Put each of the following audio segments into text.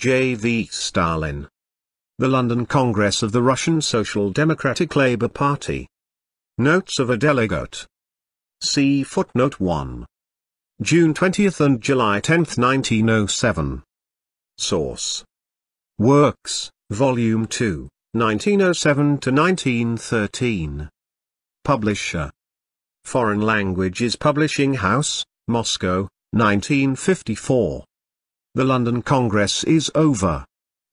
J.V. Stalin. The London Congress of the Russian Social Democratic Labour Party. Notes of a delegate. See footnote 1. June 20 and July 10, 1907. Source. Works, Volume 2, 1907 to 1913. Publisher. Foreign Languages Publishing House, Moscow, 1954. The London Congress is over.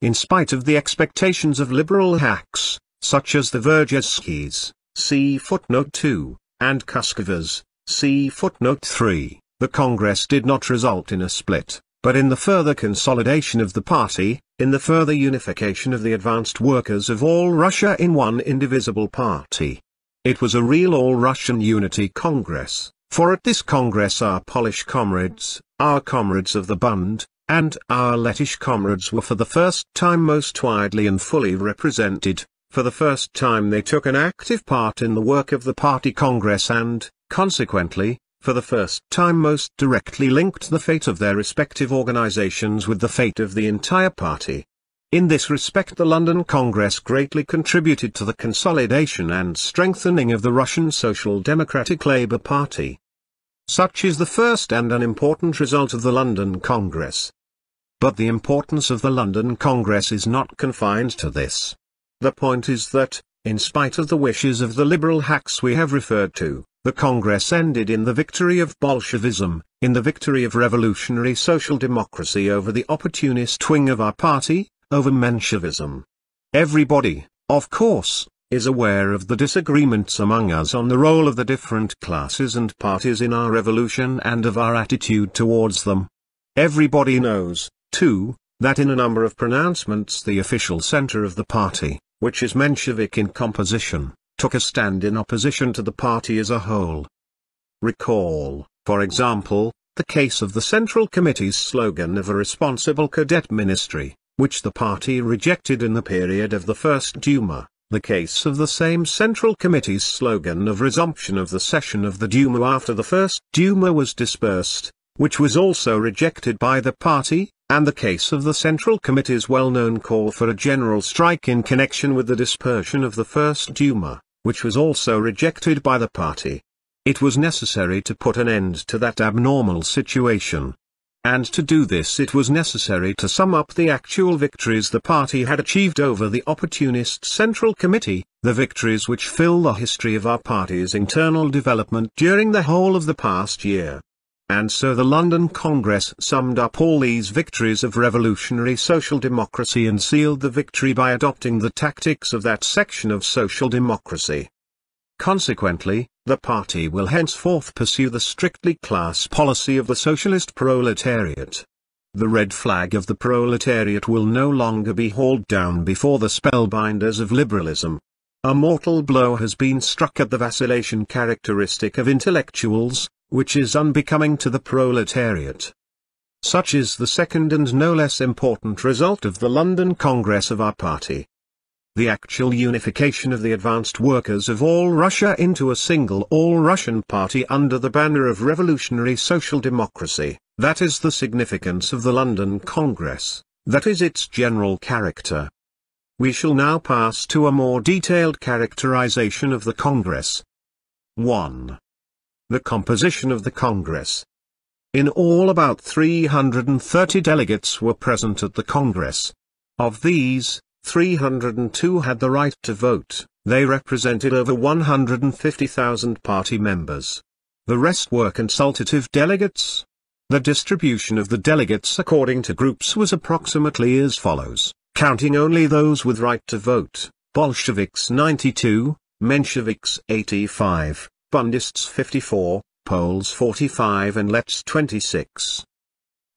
In spite of the expectations of liberal hacks, such as the Verjevskys, see footnote 2, and Kuskovas, see footnote 3, the Congress did not result in a split, but in the further consolidation of the party, in the further unification of the advanced workers of all Russia in one indivisible party. It was a real all-Russian unity Congress, for at this Congress our Polish comrades, our comrades of the Bund, and our Lettish comrades were for the first time most widely and fully represented. For the first time they took an active part in the work of the party Congress and, consequently, for the first time most directly linked the fate of their respective organizations with the fate of the entire party. In this respect the London Congress greatly contributed to the consolidation and strengthening of the Russian Social Democratic Labour Party. Such is the first and an important result of the London Congress. But the importance of the London Congress is not confined to this. The point is that, in spite of the wishes of the liberal hacks we have referred to, the Congress ended in the victory of Bolshevism, in the victory of revolutionary social democracy over the opportunist wing of our party, over Menshevism. Everybody, of course, is aware of the disagreements among us on the role of the different classes and parties in our revolution and of our attitude towards them. Everybody knows, too, that in a number of pronouncements the official center of the party, which is Menshevik in composition, took a stand in opposition to the party as a whole. Recall, for example, the case of the Central Committee's slogan of a responsible cadet ministry, which the party rejected in the period of the First Duma, the case of the same Central Committee's slogan of resumption of the session of the Duma after the First Duma was dispersed, which was also rejected by the party, and the case of the Central Committee's well-known call for a general strike in connection with the dispersion of the First Duma, which was also rejected by the party. It was necessary to put an end to that abnormal situation. And to do this it was necessary to sum up the actual victories the party had achieved over the opportunist Central Committee, the victories which fill the history of our party's internal development during the whole of the past year. And so the London Congress summed up all these victories of revolutionary social democracy and sealed the victory by adopting the tactics of that section of social democracy. Consequently, the party will henceforth pursue the strictly class policy of the socialist proletariat. The red flag of the proletariat will no longer be hauled down before the spellbinders of liberalism. A mortal blow has been struck at the vacillation characteristic of intellectuals, which is unbecoming to the proletariat. Such is the second and no less important result of the London Congress of our party. The actual unification of the advanced workers of all Russia into a single all-Russian party under the banner of revolutionary social democracy, that is the significance of the London Congress, that is its general character. We shall now pass to a more detailed characterization of the Congress. 1. The composition of the Congress. In all about 330 delegates were present at the Congress. Of these, 302 had the right to vote. They represented over 150,000 party members. The rest were consultative delegates. The distribution of the delegates according to groups was approximately as follows, counting only those with right to vote: Bolsheviks 92, Mensheviks 85, Bundists 54, Poles 45 and Lets 26.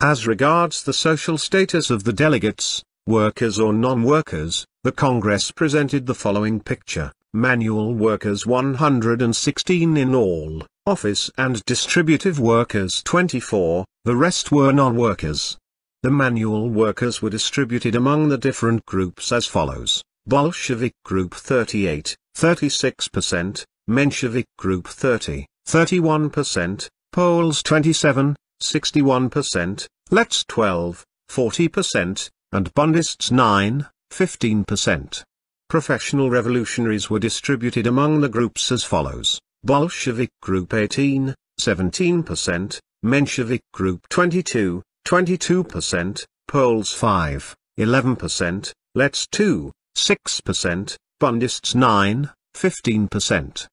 As regards the social status of the delegates, workers or non-workers, the Congress presented the following picture: manual workers 116 in all, office and distributive workers 24, the rest were non-workers. The manual workers were distributed among the different groups as follows: Bolshevik group 38, 36%, Menshevik group 30, 31%, Poles 27, 61%, Lets 12, 40%, and Bundists 9–15%. Professional revolutionaries were distributed among the groups as follows: Bolshevik group 18–17%, Menshevik group 22–22%, Poles 5–11%, Lets 2–6%, Bundists 9–15%.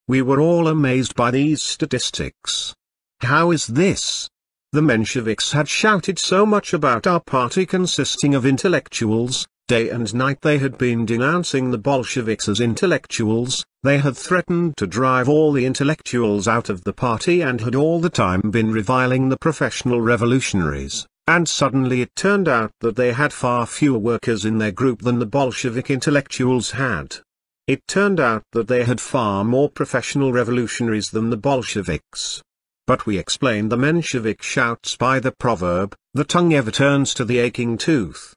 We were all amazed by these statistics. How is this? The Mensheviks had shouted so much about our party consisting of intellectuals. Day and night they had been denouncing the Bolsheviks as intellectuals, they had threatened to drive all the intellectuals out of the party and had all the time been reviling the professional revolutionaries, and suddenly it turned out that they had far fewer workers in their group than the Bolshevik intellectuals had. It turned out that they had far more professional revolutionaries than the Bolsheviks. But we explained the Menshevik shouts by the proverb, "The tongue ever turns to the aching tooth."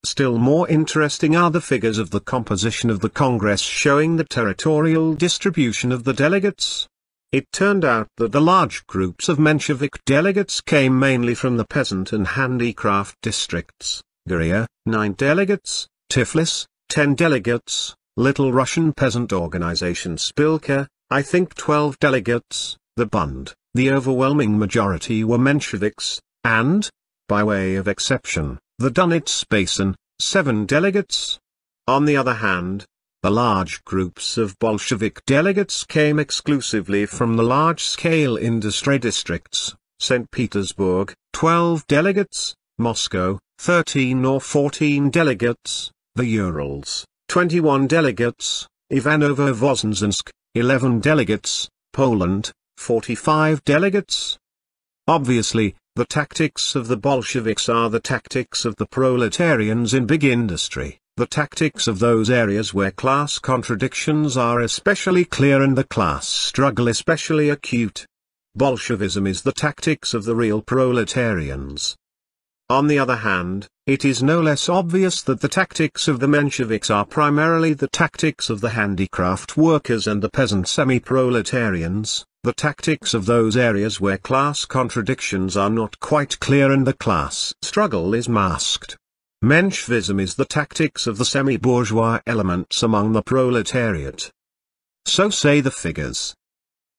Still more interesting are the figures of the composition of the Congress showing the territorial distribution of the delegates. It turned out that the large groups of Menshevik delegates came mainly from the peasant and handicraft districts: Guria, 9 delegates, Tiflis, 10 delegates, Little Russian Peasant Organization Spilka, I think 12 delegates, the Bund, the overwhelming majority were Mensheviks, and, by way of exception, the Donets Basin, 7 delegates. On the other hand, the large groups of Bolshevik delegates came exclusively from the large-scale industry districts: St. Petersburg, 12 delegates, Moscow, 13 or 14 delegates, the Urals, 21 delegates, Ivanovo-Voznesensk, 11 delegates, Poland, 45 delegates. Obviously, the tactics of the Bolsheviks are the tactics of the proletarians in big industry, the tactics of those areas where class contradictions are especially clear and the class struggle especially acute. Bolshevism is the tactics of the real proletarians. On the other hand, it is no less obvious that the tactics of the Mensheviks are primarily the tactics of the handicraft workers and the peasant semi-proletarians, the tactics of those areas where class contradictions are not quite clear and the class struggle is masked. Menshevism is the tactics of the semi-bourgeois elements among the proletariat. So say the figures.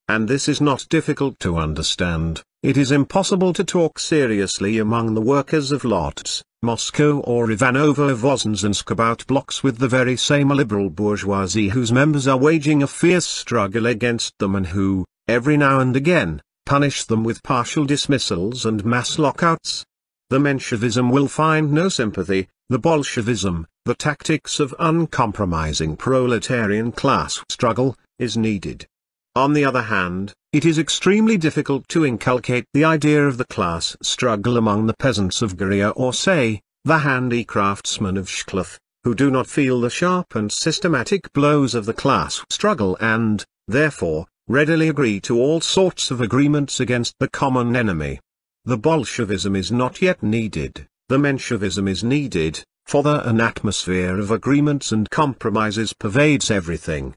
And this is not difficult to understand. It is impossible to talk seriously among the workers of Lodz, Moscow or Ivanovo-Voznesensk about blocks with the very same liberal bourgeoisie whose members are waging a fierce struggle against them and who, every now and again, punish them with partial dismissals and mass lockouts. The Menshevism will find no sympathy, the Bolshevism, the tactics of uncompromising proletarian class struggle, is needed. On the other hand, it is extremely difficult to inculcate the idea of the class struggle among the peasants of Guria or say, the handicraftsmen of Shklov, who do not feel the sharp and systematic blows of the class struggle and, therefore, readily agree to all sorts of agreements against the common enemy. The Bolshevism is not yet needed, the Menshevism is needed, for an atmosphere of agreements and compromises pervades everything.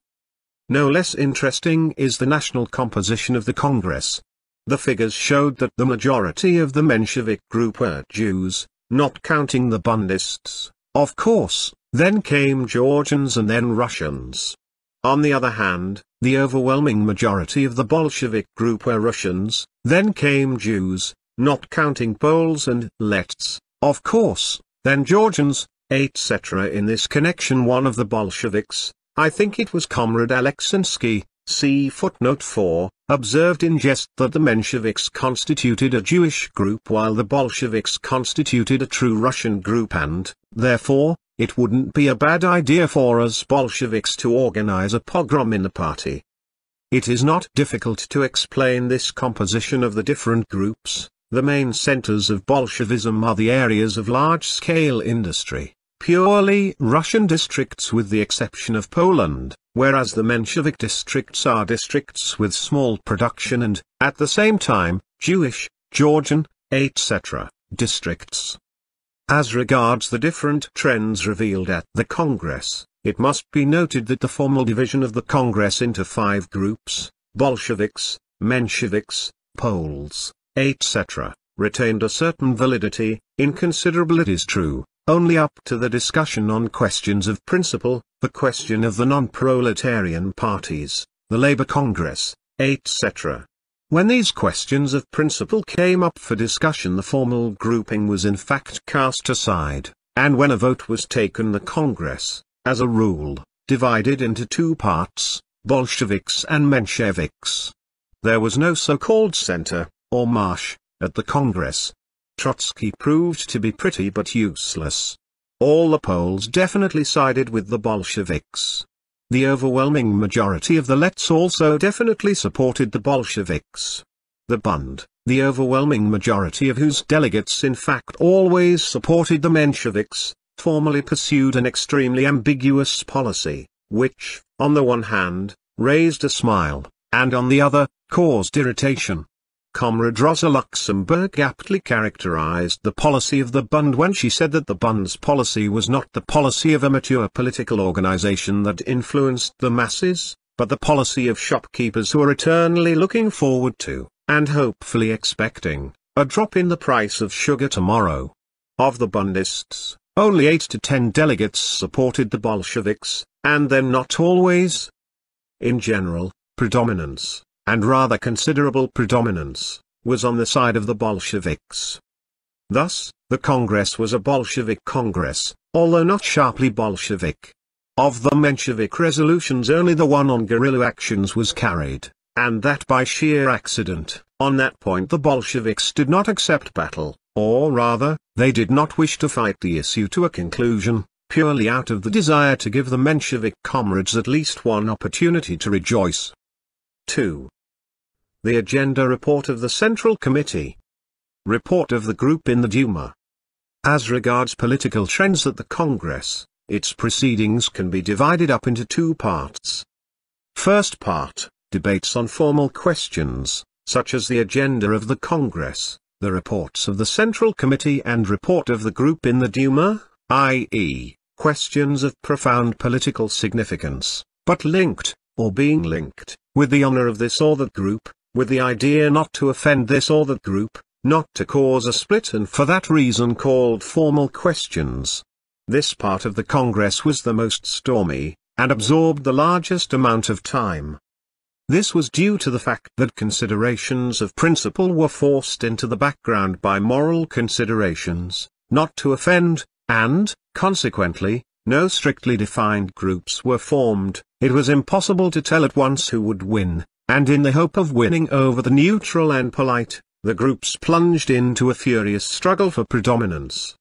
No less interesting is the national composition of the Congress. The figures showed that the majority of the Menshevik group were Jews, not counting the Bundists, of course, then came Georgians and then Russians. On the other hand, the overwhelming majority of the Bolshevik group were Russians, then came Jews, not counting Poles and Lets, of course, then Georgians, etc. In this connection one of the Bolsheviks, I think it was Comrade Alexinsky, see footnote 4, observed in jest that the Mensheviks constituted a Jewish group while the Bolsheviks constituted a true Russian group and, therefore, it wouldn't be a bad idea for us Bolsheviks to organize a pogrom in the party. It is not difficult to explain this composition of the different groups. The main centers of Bolshevism are the areas of large-scale industry, purely Russian districts with the exception of Poland, whereas the Menshevik districts are districts with small production and, at the same time, Jewish, Georgian, etc., districts. As regards the different trends revealed at the Congress, it must be noted that the formal division of the Congress into 5 groups, Bolsheviks, Mensheviks, Poles, etc., retained a certain validity, inconsiderable it is true, only up to the discussion on questions of principle, the question of the non-proletarian parties, the Labour Congress, etc. When these questions of principle came up for discussion, the formal grouping was in fact cast aside, and when a vote was taken, the Congress, as a rule, divided into two parts, Bolsheviks and Mensheviks. There was no so-called center, or marsh, at the Congress. Trotsky proved to be pretty but useless. All the polls definitely sided with the Bolsheviks. The overwhelming majority of the Lets also definitely supported the Bolsheviks. The Bund, the overwhelming majority of whose delegates in fact always supported the Mensheviks, formally pursued an extremely ambiguous policy, which, on the one hand, raised a smile, and on the other, caused irritation. Comrade Rosa Luxemburg aptly characterized the policy of the Bund when she said that the Bund's policy was not the policy of a mature political organization that influenced the masses, but the policy of shopkeepers who are eternally looking forward to, and hopefully expecting, a drop in the price of sugar tomorrow. Of the Bundists, only 8 to 10 delegates supported the Bolsheviks, and then not always. In general, predominance, and rather considerable predominance, was on the side of the Bolsheviks. Thus, the Congress was a Bolshevik Congress, although not sharply Bolshevik. Of the Menshevik resolutions, only the one on guerrilla actions was carried, and that by sheer accident. On that point the Bolsheviks did not accept battle, or rather, they did not wish to fight the issue to a conclusion, purely out of the desire to give the Menshevik comrades at least one opportunity to rejoice. 2. The Agenda Report of the Central Committee. Report of the Group in the Duma. As regards political trends at the Congress, its proceedings can be divided up into two parts. First part, debates on formal questions, such as the agenda of the Congress, the reports of the Central Committee and report of the Group in the Duma, i.e., questions of profound political significance, but linked, or being linked, with the honor of this or that group, with the idea not to offend this or that group, not to cause a split, and for that reason called formal questions. This part of the Congress was the most stormy, and absorbed the largest amount of time. This was due to the fact that considerations of principle were forced into the background by moral considerations, not to offend, and, consequently, no strictly defined groups were formed. It was impossible to tell at once who would win, and in the hope of winning over the neutral and polite, the groups plunged into a furious struggle for predominance.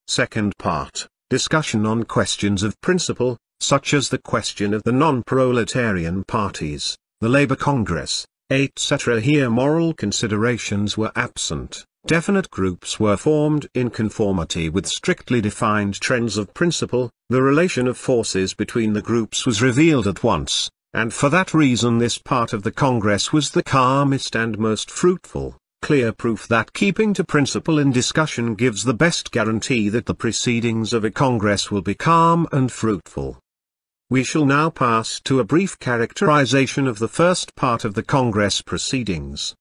Second part, discussion on questions of principle, such as the question of the non-proletarian parties, the Labour Congress, etc. Here moral considerations were absent. Definite groups were formed in conformity with strictly defined trends of principle, the relation of forces between the groups was revealed at once, and for that reason this part of the Congress was the calmest and most fruitful, clear proof that keeping to principle in discussion gives the best guarantee that the proceedings of a Congress will be calm and fruitful. We shall now pass to a brief characterization of the first part of the Congress proceedings.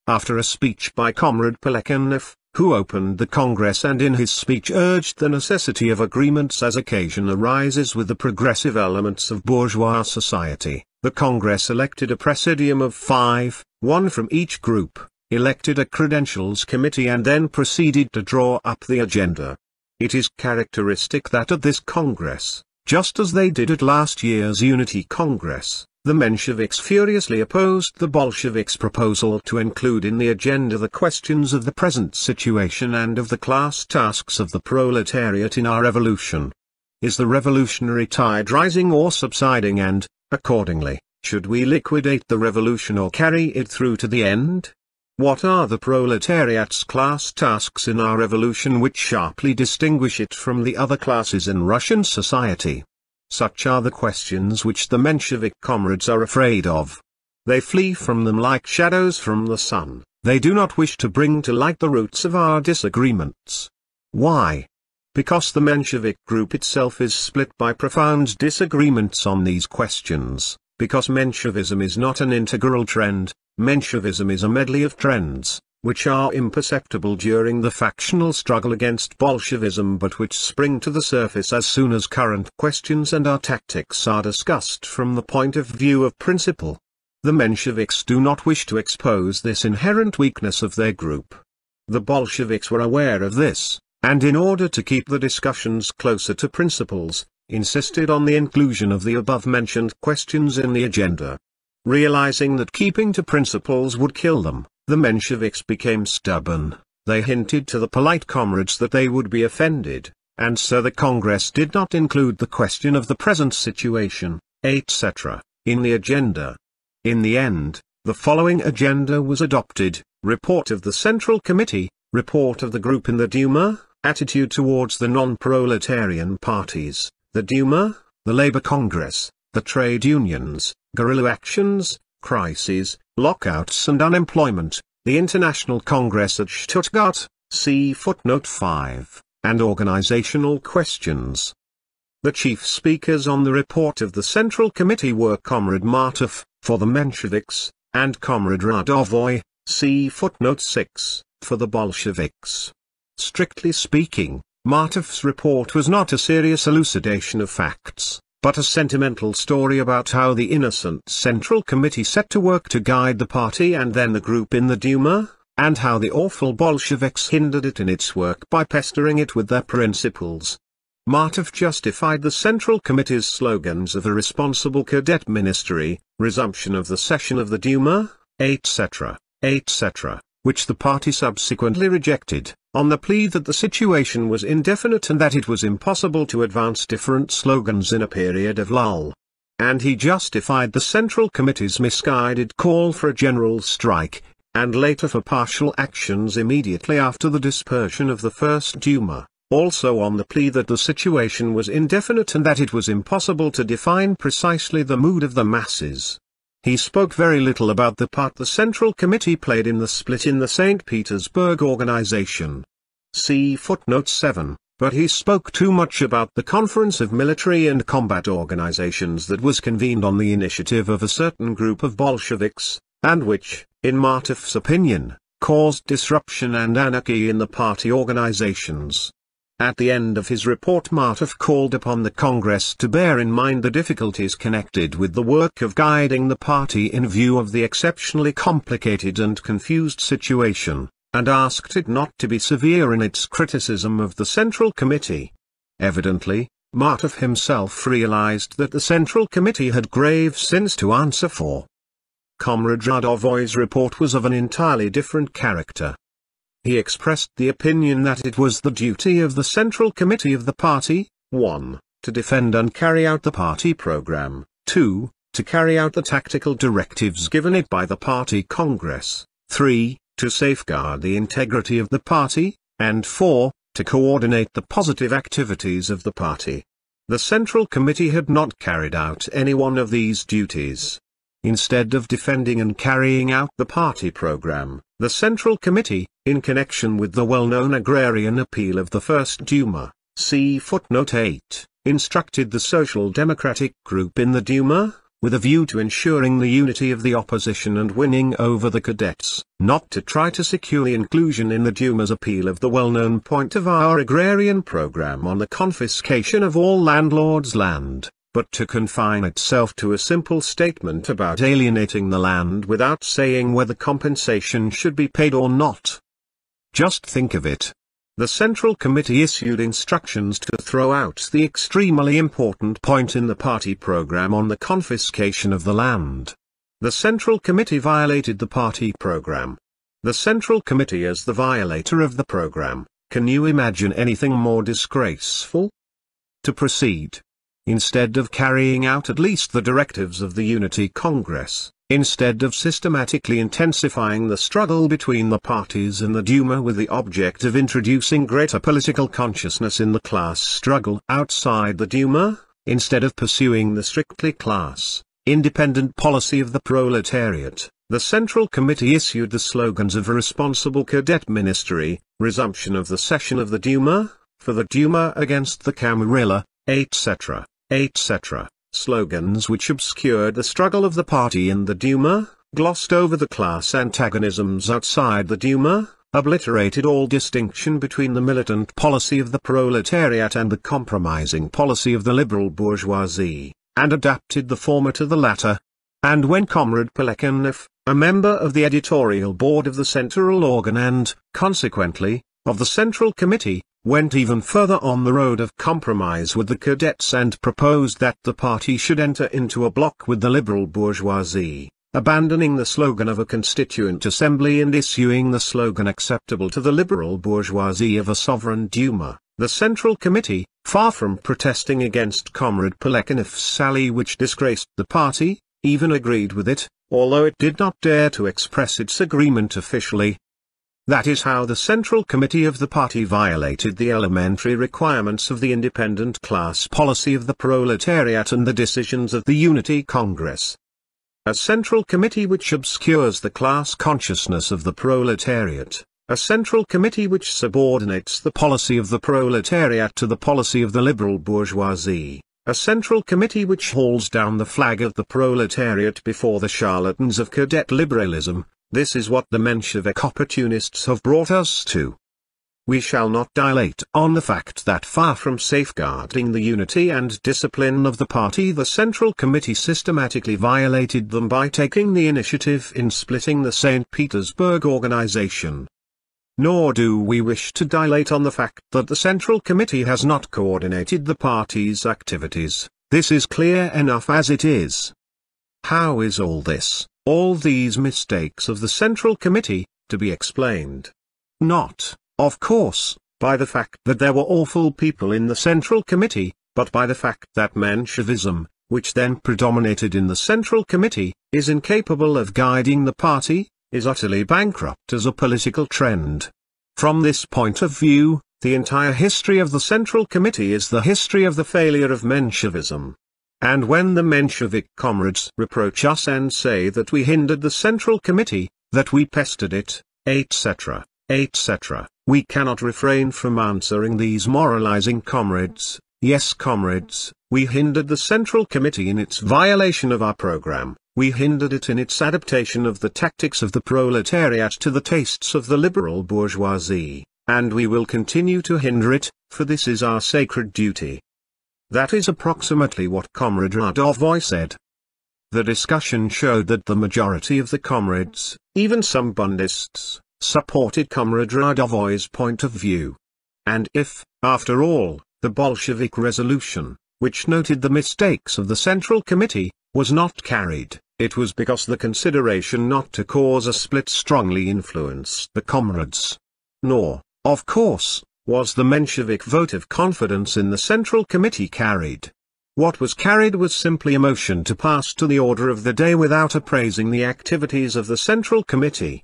After a speech by Comrade Plekhanov, who opened the Congress and in his speech urged the necessity of agreements as occasion arises with the progressive elements of bourgeois society, the Congress elected a presidium of 5, 1 from each group, elected a credentials committee and then proceeded to draw up the agenda. It is characteristic that at this Congress, just as they did at last year's Unity Congress, the Mensheviks furiously opposed the Bolsheviks' proposal to include in the agenda the questions of the present situation and of the class tasks of the proletariat in our revolution. Is the revolutionary tide rising or subsiding, and, accordingly, should we liquidate the revolution or carry it through to the end? What are the proletariat's class tasks in our revolution which sharply distinguish it from the other classes in Russian society? Such are the questions which the Menshevik comrades are afraid of. They flee from them like shadows from the sun. They do not wish to bring to light the roots of our disagreements. Why? Because the Menshevik group itself is split by profound disagreements on these questions, because Menshevism is not an integral trend, Menshevism is a medley of trends, which are imperceptible during the factional struggle against Bolshevism but which spring to the surface as soon as current questions and our tactics are discussed from the point of view of principle. The Mensheviks do not wish to expose this inherent weakness of their group. The Bolsheviks were aware of this, and in order to keep the discussions closer to principles, insisted on the inclusion of the above-mentioned questions in the agenda. Realizing that keeping to principles would kill them, the Mensheviks became stubborn. They hinted to the polite comrades that they would be offended, and so the Congress did not include the question of the present situation, etc., in the agenda. In the end, the following agenda was adopted: Report of the Central Committee, Report of the Group in the Duma, Attitude towards the non-proletarian parties, the Duma, the Labour Congress, the trade unions, guerrilla actions, crises, lockouts and unemployment, the International Congress at Stuttgart, see footnote 5, and organizational questions. The chief speakers on the report of the Central Committee were Comrade Martov, for the Mensheviks, and Comrade Radovoy, see footnote 6, for the Bolsheviks. Strictly speaking, Martov's report was not a serious elucidation of facts, but a sentimental story about how the innocent Central Committee set to work to guide the party and then the group in the Duma, and how the awful Bolsheviks hindered it in its work by pestering it with their principles. Martov justified the Central Committee's slogans of a responsible cadet ministry, resumption of the session of the Duma, etc., etc., which the party subsequently rejected, on the plea that the situation was indefinite and that it was impossible to advance different slogans in a period of lull. And he justified the Central Committee's misguided call for a general strike, and later for partial actions immediately after the dispersion of the First Duma, also on the plea that the situation was indefinite and that it was impossible to define precisely the mood of the masses. He spoke very little about the part the Central Committee played in the split in the St. Petersburg organization. See footnote 7, but he spoke too much about the Conference of Military and Combat Organizations that was convened on the initiative of a certain group of Bolsheviks, and which, in Martov's opinion, caused disruption and anarchy in the party organizations. At the end of his report, Martov called upon the Congress to bear in mind the difficulties connected with the work of guiding the party in view of the exceptionally complicated and confused situation, and asked it not to be severe in its criticism of the Central Committee. Evidently, Martov himself realized that the Central Committee had grave sins to answer for. Comrade Radovoy's report was of an entirely different character. He expressed the opinion that it was the duty of the Central Committee of the party, 1, to defend and carry out the party program, 2, to carry out the tactical directives given it by the party Congress, 3, to safeguard the integrity of the party, and 4, to coordinate the positive activities of the party. The Central Committee had not carried out any one of these duties. Instead of defending and carrying out the party program, the Central Committee, in connection with the well-known agrarian appeal of the First Duma, see footnote 8, instructed the Social Democratic group in the Duma, with a view to ensuring the unity of the opposition and winning over the cadets, not to try to secure the inclusion in the Duma's appeal of the well-known point of our agrarian program on the confiscation of all landlords' land, but to confine itself to a simple statement about alienating the land without saying whether compensation should be paid or not. Just think of it. The Central Committee issued instructions to throw out the extremely important point in the party program on the confiscation of the land. The Central Committee violated the party program. The Central Committee as the violator of the program. Can you imagine anything more disgraceful? To proceed. Instead of carrying out at least the directives of the Unity Congress, instead of systematically intensifying the struggle between the parties in the Duma with the object of introducing greater political consciousness in the class struggle outside the Duma, instead of pursuing the strictly class, independent policy of the proletariat, the Central Committee issued the slogans of a responsible cadet ministry, resumption of the session of the Duma, for the Duma against the Camarilla, etc., etc., slogans which obscured the struggle of the party in the Duma, glossed over the class antagonisms outside the Duma, obliterated all distinction between the militant policy of the proletariat and the compromising policy of the liberal bourgeoisie, and adapted the former to the latter. And when Comrade Plekhanov, a member of the editorial board of the central organ and, consequently, of the Central Committee, went even further on the road of compromise with the cadets and proposed that the party should enter into a bloc with the liberal bourgeoisie, abandoning the slogan of a constituent assembly and issuing the slogan acceptable to the liberal bourgeoisie of a sovereign Duma, the Central Committee, far from protesting against Comrade Plekhanov's sally which disgraced the party, even agreed with it, although it did not dare to express its agreement officially. That is how the Central Committee of the party violated the elementary requirements of the independent class policy of the proletariat and the decisions of the Unity Congress. A Central Committee which obscures the class consciousness of the proletariat, a Central Committee which subordinates the policy of the proletariat to the policy of the liberal bourgeoisie, a Central Committee which hauls down the flag of the proletariat before the charlatans of cadet liberalism. This is what the Menshevik opportunists have brought us to. We shall not dilate on the fact that far from safeguarding the unity and discipline of the party, the Central Committee systematically violated them by taking the initiative in splitting the St. Petersburg organization. Nor do we wish to dilate on the fact that the Central Committee has not coordinated the party's activities. This is clear enough as it is. How is all this, all these mistakes of the Central Committee, to be explained? Not, of course, by the fact that there were awful people in the Central Committee, but by the fact that Menshevism, which then predominated in the Central Committee, is incapable of guiding the party, is utterly bankrupt as a political trend. From this point of view, the entire history of the Central Committee is the history of the failure of Menshevism. And when the Menshevik comrades reproach us and say that we hindered the Central Committee, that we pestered it, etc., etc., we cannot refrain from answering these moralizing comrades. Yes, comrades, we hindered the Central Committee in its violation of our program, we hindered it in its adaptation of the tactics of the proletariat to the tastes of the liberal bourgeoisie, and we will continue to hinder it, for this is our sacred duty. That is approximately what Comrade Radovoy said. The discussion showed that the majority of the comrades, even some Bundists, supported Comrade Radovoy's point of view. And if, after all, the Bolshevik resolution, which noted the mistakes of the Central Committee, was not carried, it was because the consideration not to cause a split strongly influenced the comrades. Nor, of course, was the Menshevik vote of confidence in the Central Committee carried. What was carried was simply a motion to pass to the order of the day without appraising the activities of the Central Committee.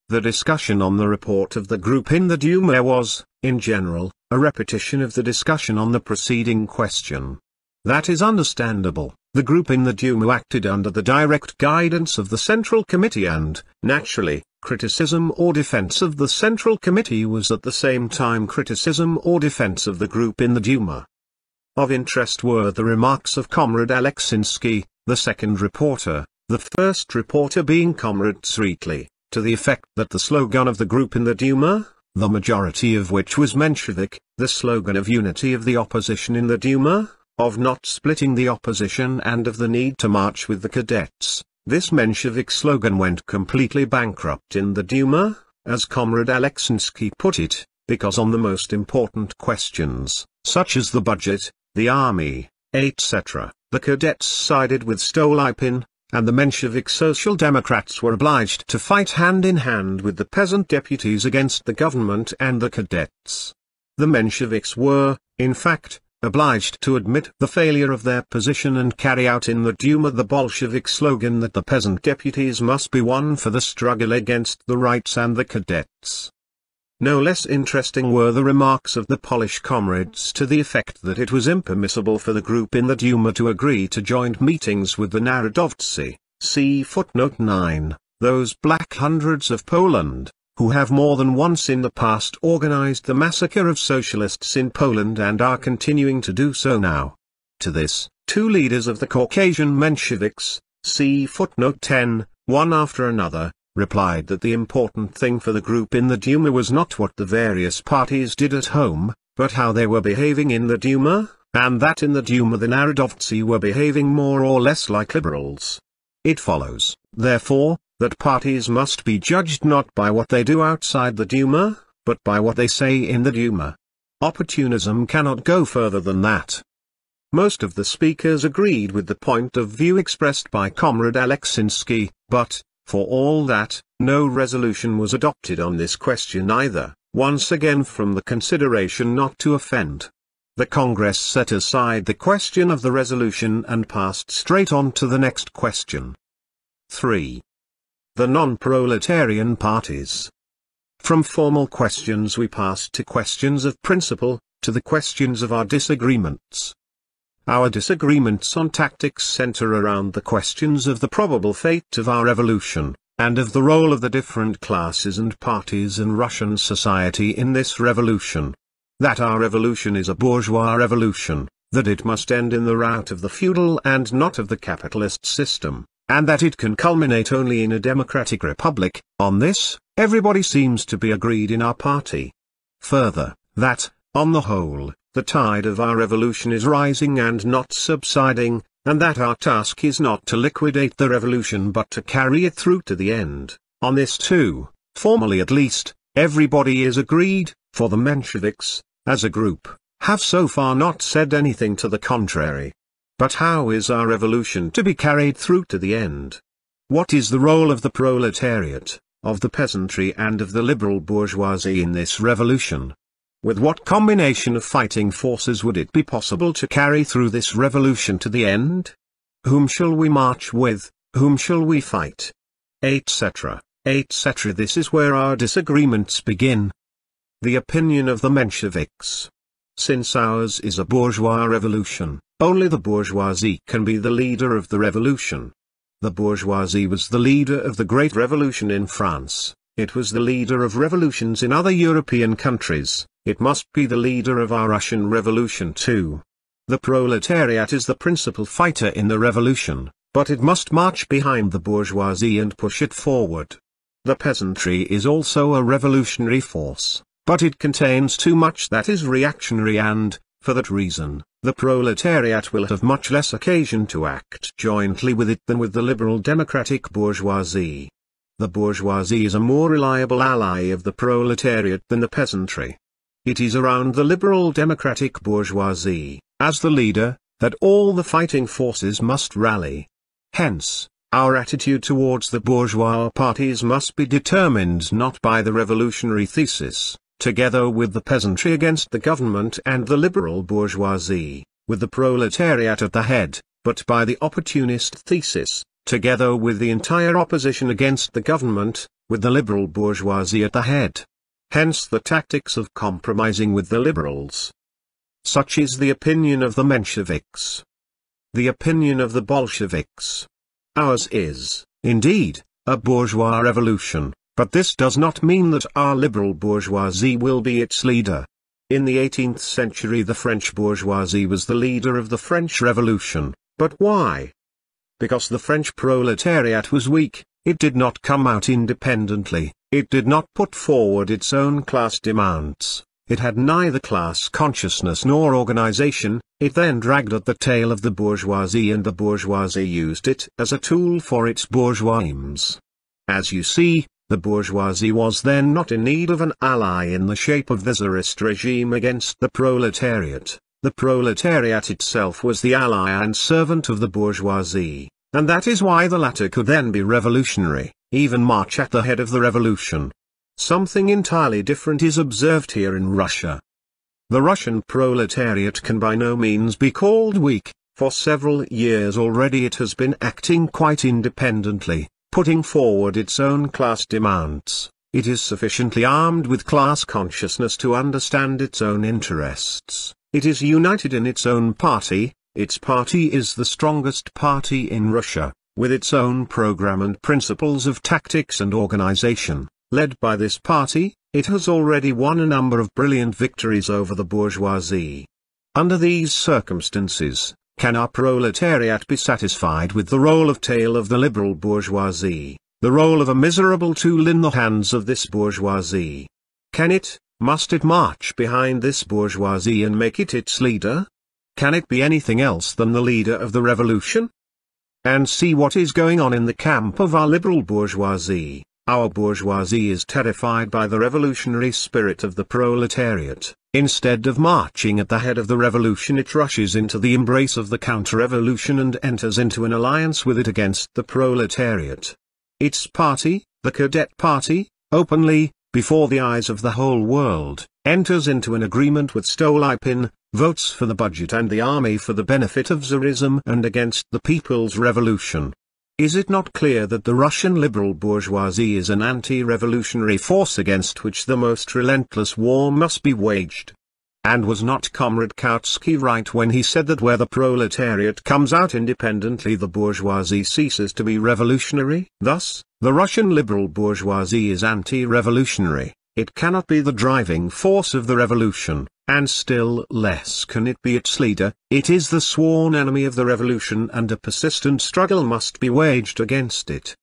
The discussion on the report of the group in the Duma was, in general, a repetition of the discussion on the preceding question. That is understandable. The group in the Duma acted under the direct guidance of the Central Committee and, naturally, criticism or defense of the Central Committee was at the same time criticism or defense of the group in the Duma. Of interest were the remarks of Comrade Alexinsky, the second reporter, the first reporter being Comrade Sreetly, to the effect that the slogan of the group in the Duma, the majority of which was Menshevik, the slogan of unity of the opposition in the Duma, of not splitting the opposition and of the need to march with the cadets, this Menshevik slogan went completely bankrupt in the Duma, as Comrade Alexinsky put it, because on the most important questions, such as the budget, the army, etc., the cadets sided with Stolypin, and the Menshevik Social Democrats were obliged to fight hand in hand with the peasant deputies against the government and the cadets. The Mensheviks were, in fact, obliged to admit the failure of their position and carry out in the Duma the Bolshevik slogan that the peasant deputies must be won for the struggle against the rights and the cadets. No less interesting were the remarks of the Polish comrades to the effect that it was impermissible for the group in the Duma to agree to joint meetings with the Narodowcy, see footnote 9, those black hundreds of Poland, who have more than once in the past organized the massacre of socialists in Poland and are continuing to do so now. To this, two leaders of the Caucasian Mensheviks, see footnote 10, one after another, replied that the important thing for the group in the Duma was not what the various parties did at home, but how they were behaving in the Duma, and that in the Duma the Narodovцы were behaving more or less like liberals. It follows, therefore, that parties must be judged not by what they do outside the Duma, but by what they say in the Duma. Opportunism cannot go further than that. Most of the speakers agreed with the point of view expressed by Comrade Aleksandrsky, but, for all that, no resolution was adopted on this question either, once again from the consideration not to offend. The Congress set aside the question of the resolution and passed straight on to the next question. 3. The non-proletarian parties. From formal questions we passed to questions of principle, to the questions of our disagreements. Our disagreements on tactics center around the questions of the probable fate of our revolution, and of the role of the different classes and parties in Russian society in this revolution. That our revolution is a bourgeois revolution, that it must end in the rout of the feudal and not of the capitalist system, and that it can culminate only in a democratic republic. On this, everybody seems to be agreed in our party. Further, that, on the whole, the tide of our revolution is rising and not subsiding, and that our task is not to liquidate the revolution but to carry it through to the end. On this too, formally at least, everybody is agreed, for the Mensheviks, as a group, have so far not said anything to the contrary. But how is our revolution to be carried through to the end? What is the role of the proletariat, of the peasantry and of the liberal bourgeoisie in this revolution? With what combination of fighting forces would it be possible to carry through this revolution to the end? Whom shall we march with, whom shall we fight? Etc., etc. This is where our disagreements begin. The opinion of the Mensheviks. Since ours is a bourgeois revolution, only the bourgeoisie can be the leader of the revolution. The bourgeoisie was the leader of the Great Revolution in France, it was the leader of revolutions in other European countries, it must be the leader of our Russian revolution too. The proletariat is the principal fighter in the revolution, but it must march behind the bourgeoisie and push it forward. The peasantry is also a revolutionary force, but it contains too much that is reactionary and, for that reason, the proletariat will have much less occasion to act jointly with it than with the liberal democratic bourgeoisie. The bourgeoisie is a more reliable ally of the proletariat than the peasantry. It is around the liberal democratic bourgeoisie, as the leader, that all the fighting forces must rally. Hence, our attitude towards the bourgeois parties must be determined not by the revolutionary thesis, together with the peasantry against the government and the liberal bourgeoisie, with the proletariat at the head, but by the opportunist thesis, together with the entire opposition against the government, with the liberal bourgeoisie at the head. Hence the tactics of compromising with the liberals. Such is the opinion of the Mensheviks. The opinion of the Bolsheviks. Ours is, indeed, a bourgeois revolution, but this does not mean that our liberal bourgeoisie will be its leader. In the 18th century the French bourgeoisie was the leader of the French Revolution, but why? Because the French proletariat was weak, it did not come out independently, it did not put forward its own class demands, it had neither class consciousness nor organization, it then dragged at the tail of the bourgeoisie and the bourgeoisie used it as a tool for its bourgeois aims. As you see, the bourgeoisie was then not in need of an ally in the shape of the Tsarist regime against the proletariat itself was the ally and servant of the bourgeoisie, and that is why the latter could then be revolutionary, even march at the head of the revolution. Something entirely different is observed here in Russia. The Russian proletariat can by no means be called weak, for several years already it has been acting quite independently, putting forward its own class demands. It is sufficiently armed with class consciousness to understand its own interests. It is united in its own party. Its party is the strongest party in Russia, with its own program and principles of tactics and organization. Led by this party, it has already won a number of brilliant victories over the bourgeoisie. Under these circumstances, Can our proletariat be satisfied with the role of tail of the liberal bourgeoisie, the role of a miserable tool in the hands of this bourgeoisie? Must it march behind this bourgeoisie and make it its leader? Can it be anything else than the leader of the revolution? And see what is going on in the camp of our liberal bourgeoisie. Our bourgeoisie is terrified by the revolutionary spirit of the proletariat. Instead of marching at the head of the revolution, it rushes into the embrace of the counter-revolution and enters into an alliance with it against the proletariat. Its party, the Cadet Party, openly, before the eyes of the whole world, enters into an agreement with Stolypin, votes for the budget and the army for the benefit of Tsarism and against the People's Revolution. Is it not clear that the Russian liberal bourgeoisie is an anti-revolutionary force against which the most relentless war must be waged? And was not Comrade Kautsky right when he said that where the proletariat comes out independently, the bourgeoisie ceases to be revolutionary? Thus, the Russian liberal bourgeoisie is anti-revolutionary. It cannot be the driving force of the revolution, and still less can it be its leader. It is the sworn enemy of the revolution, and a persistent struggle must be waged against it.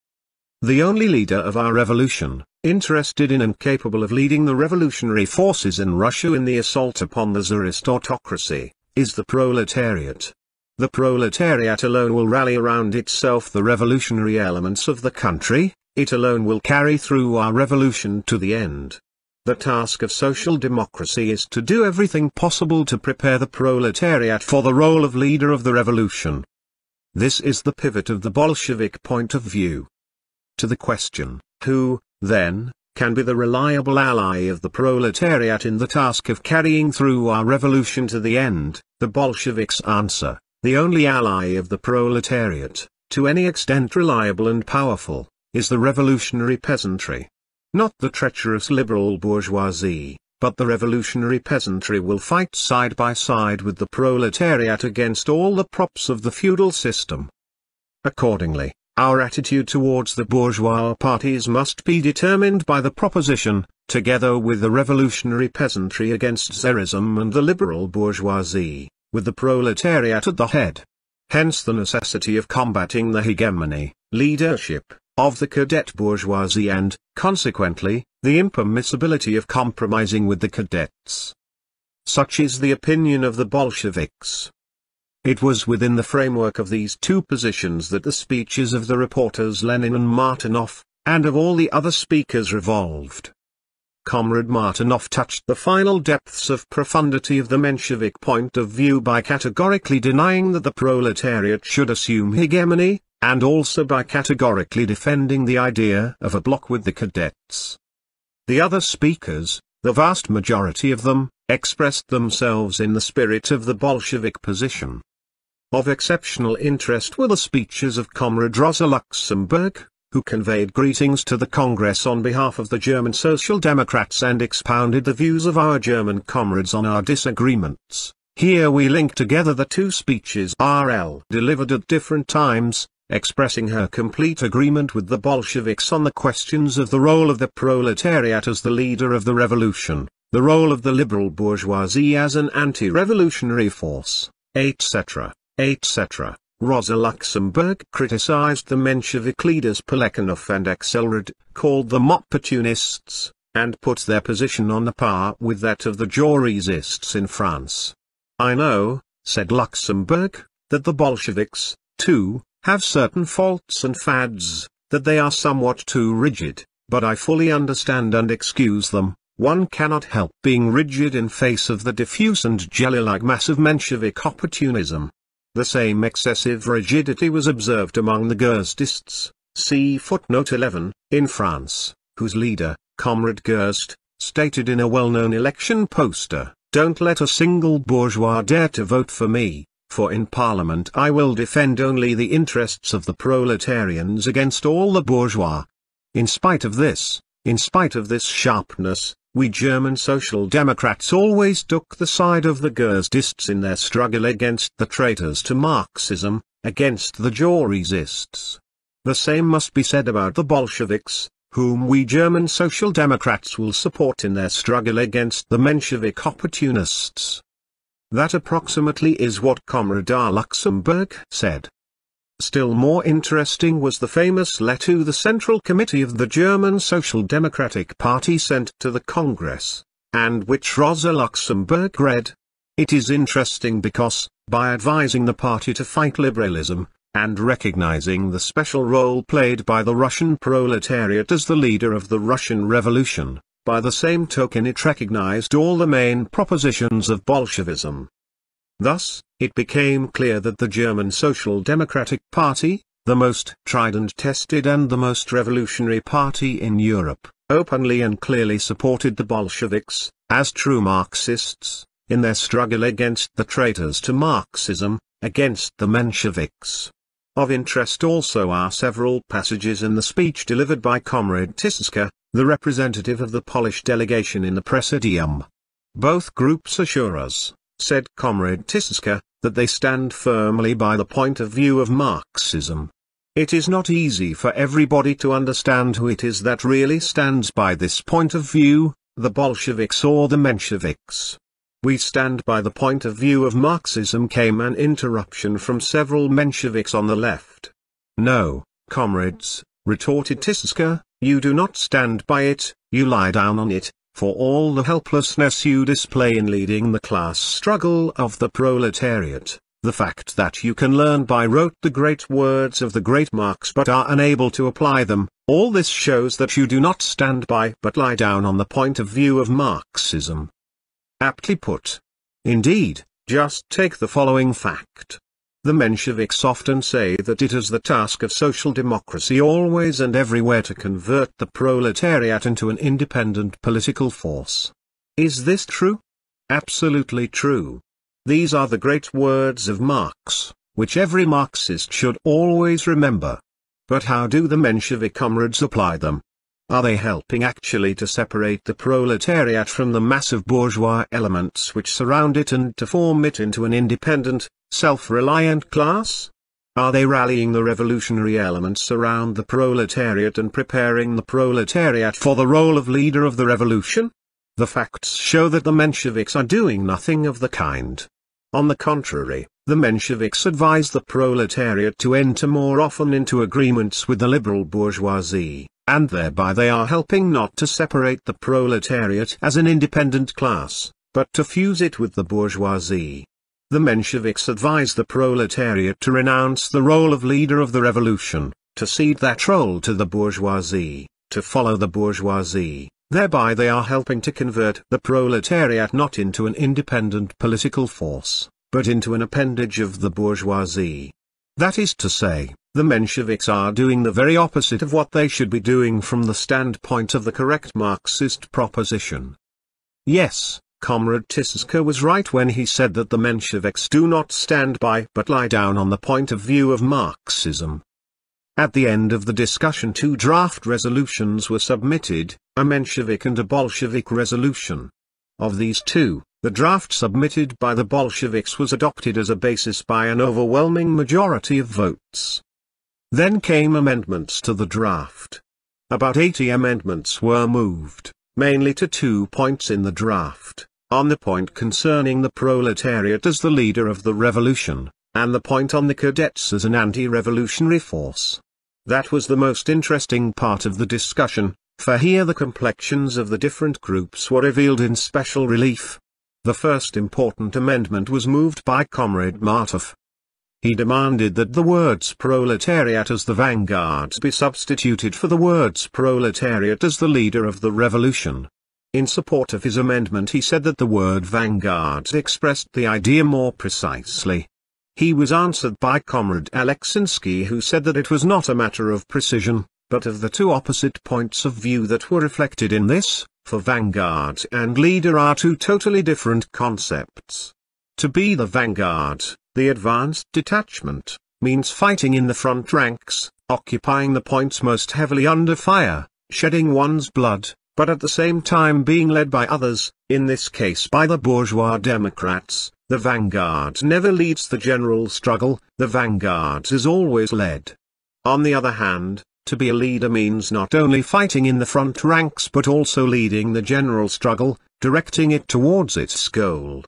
The only leader of our revolution, interested in and capable of leading the revolutionary forces in Russia in the assault upon the Tsarist autocracy, is the proletariat. The proletariat alone will rally around itself the revolutionary elements of the country. It alone will carry through our revolution to the end. The task of social democracy is to do everything possible to prepare the proletariat for the role of leader of the revolution. This is the pivot of the Bolshevik point of view. To the question, who, then, can be the reliable ally of the proletariat in the task of carrying through our revolution to the end, the Bolsheviks answer, the only ally of the proletariat, to any extent reliable and powerful, is the revolutionary peasantry. Not the treacherous liberal bourgeoisie, but the revolutionary peasantry will fight side by side with the proletariat against all the props of the feudal system. Accordingly, our attitude towards the bourgeois parties must be determined by the proposition, together with the revolutionary peasantry against Tsarism and the liberal bourgeoisie, with the proletariat at the head. Hence the necessity of combating the hegemony, leadership, of the cadet bourgeoisie and, consequently, the impermissibility of compromising with the cadets. Such is the opinion of the Bolsheviks. It was within the framework of these two positions that the speeches of the reporters Lenin and Martynov, and of all the other speakers revolved. Comrade Martynov touched the final depths of profundity of the Menshevik point of view by categorically denying that the proletariat should assume hegemony, and also by categorically defending the idea of a bloc with the cadets. The other speakers, the vast majority of them, expressed themselves in the spirit of the Bolshevik position. Of exceptional interest were the speeches of Comrade Rosa Luxemburg, who conveyed greetings to the Congress on behalf of the German Social Democrats and expounded the views of our German comrades on our disagreements. Here we link together the two speeches RL delivered at different times, expressing her complete agreement with the Bolsheviks on the questions of the role of the proletariat as the leader of the revolution, the role of the liberal bourgeoisie as an anti-revolutionary force, etc., etc. Rosa Luxemburg criticized the Menshevik leaders Plekhanov and Axelrod, called them opportunists, and put their position on a par with that of the Jourisists in France. I know, said Luxemburg, that the Bolsheviks, too, have certain faults and fads, that they are somewhat too rigid, but I fully understand and excuse them. One cannot help being rigid in face of the diffuse and jelly-like mass of Menshevik opportunism. The same excessive rigidity was observed among the Gerstists, see footnote 11, in France, whose leader, Comrade Gerst, stated in a well-known election poster, "Don't let a single bourgeois dare to vote for me, for in Parliament I will defend only the interests of the proletarians against all the bourgeois." In spite of this sharpness, we German Social Democrats always took the side of the Gerstists in their struggle against the traitors to Marxism, against the Jourisists. The same must be said about the Bolsheviks, whom we German Social Democrats will support in their struggle against the Menshevik opportunists. That approximately is what Comrade R. Luxemburg said. Still more interesting was the famous letter the Central Committee of the German Social Democratic Party sent to the Congress, and which Rosa Luxemburg read. It is interesting because, by advising the party to fight liberalism, and recognizing the special role played by the Russian proletariat as the leader of the Russian Revolution, by the same token it recognized all the main propositions of Bolshevism. Thus, it became clear that the German Social Democratic Party, the most tried and tested and the most revolutionary party in Europe, openly and clearly supported the Bolsheviks, as true Marxists, in their struggle against the traitors to Marxism, against the Mensheviks. Of interest also are several passages in the speech delivered by Comrade Tiszka, the representative of the Polish delegation in the Presidium. Both groups assure us, said Comrade Tiszka, that they stand firmly by the point of view of Marxism. It is not easy for everybody to understand who it is that really stands by this point of view, the Bolsheviks or the Mensheviks. We stand by the point of view of Marxism, came an interruption from several Mensheviks on the left. No, comrades, retorted Tiszka, you do not stand by it, you lie down on it, for all the helplessness you display in leading the class struggle of the proletariat, the fact that you can learn by rote the great words of the great Marx but are unable to apply them, all this shows that you do not stand by but lie down on the point of view of Marxism. Aptly put. Indeed, just take the following fact. The Mensheviks often say that it is the task of social democracy always and everywhere to convert the proletariat into an independent political force. Is this true? Absolutely true. These are the great words of Marx, which every Marxist should always remember. But how do the Menshevik comrades apply them? Are they helping actually to separate the proletariat from the massive bourgeois elements which surround it and to form it into an independent, self-reliant class? Are they rallying the revolutionary elements around the proletariat and preparing the proletariat for the role of leader of the revolution? The facts show that the Mensheviks are doing nothing of the kind. On the contrary, the Mensheviks advise the proletariat to enter more often into agreements with the liberal bourgeoisie, and thereby they are helping not to separate the proletariat as an independent class, but to fuse it with the bourgeoisie. The Mensheviks advise the proletariat to renounce the role of leader of the revolution, to cede that role to the bourgeoisie, to follow the bourgeoisie. Thereby they are helping to convert the proletariat not into an independent political force, but into an appendage of the bourgeoisie. That is to say, the Mensheviks are doing the very opposite of what they should be doing from the standpoint of the correct Marxist proposition. Yes, Comrade Tiszka was right when he said that the Mensheviks do not stand by but lie down on the point of view of Marxism. At the end of the discussion 2 draft resolutions were submitted, a Menshevik and a Bolshevik resolution. Of these two, the draft submitted by the Bolsheviks was adopted as a basis by an overwhelming majority of votes. Then came amendments to the draft. About 80 amendments were moved, mainly to 2 points in the draft, on the point concerning the proletariat as the leader of the revolution, and the point on the cadets as an anti-revolutionary force. That was the most interesting part of the discussion, for here the complexions of the different groups were revealed in special relief. The first important amendment was moved by Comrade Martov. He demanded that the words proletariat as the vanguard be substituted for the words proletariat as the leader of the revolution. In support of his amendment he said that the word vanguard expressed the idea more precisely. He was answered by Comrade Alexinsky, who said that it was not a matter of precision, but of the two opposite points of view that were reflected in this, for vanguard and leader are two totally different concepts. To be the vanguard, the advanced detachment, means fighting in the front ranks, occupying the points most heavily under fire, shedding one's blood, but at the same time being led by others, in this case by the bourgeois democrats. The vanguard never leads the general struggle, the vanguard is always led. On the other hand, to be a leader means not only fighting in the front ranks but also leading the general struggle, directing it towards its goal.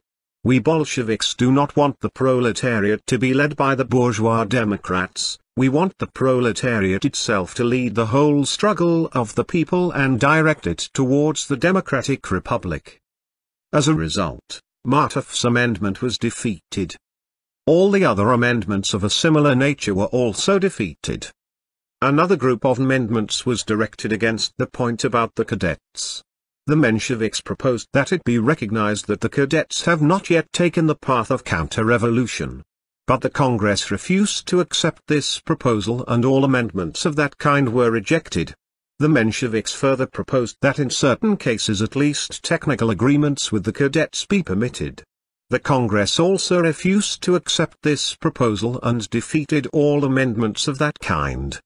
We Bolsheviks do not want the proletariat to be led by the bourgeois democrats, we want the proletariat itself to lead the whole struggle of the people and direct it towards the democratic republic. As a result, Martov's amendment was defeated. All the other amendments of a similar nature were also defeated. Another group of amendments was directed against the point about the cadets. The Mensheviks proposed that it be recognized that the cadets have not yet taken the path of counter-revolution. But the Congress refused to accept this proposal and all amendments of that kind were rejected. The Mensheviks further proposed that in certain cases at least technical agreements with the cadets be permitted. The Congress also refused to accept this proposal and defeated all amendments of that kind.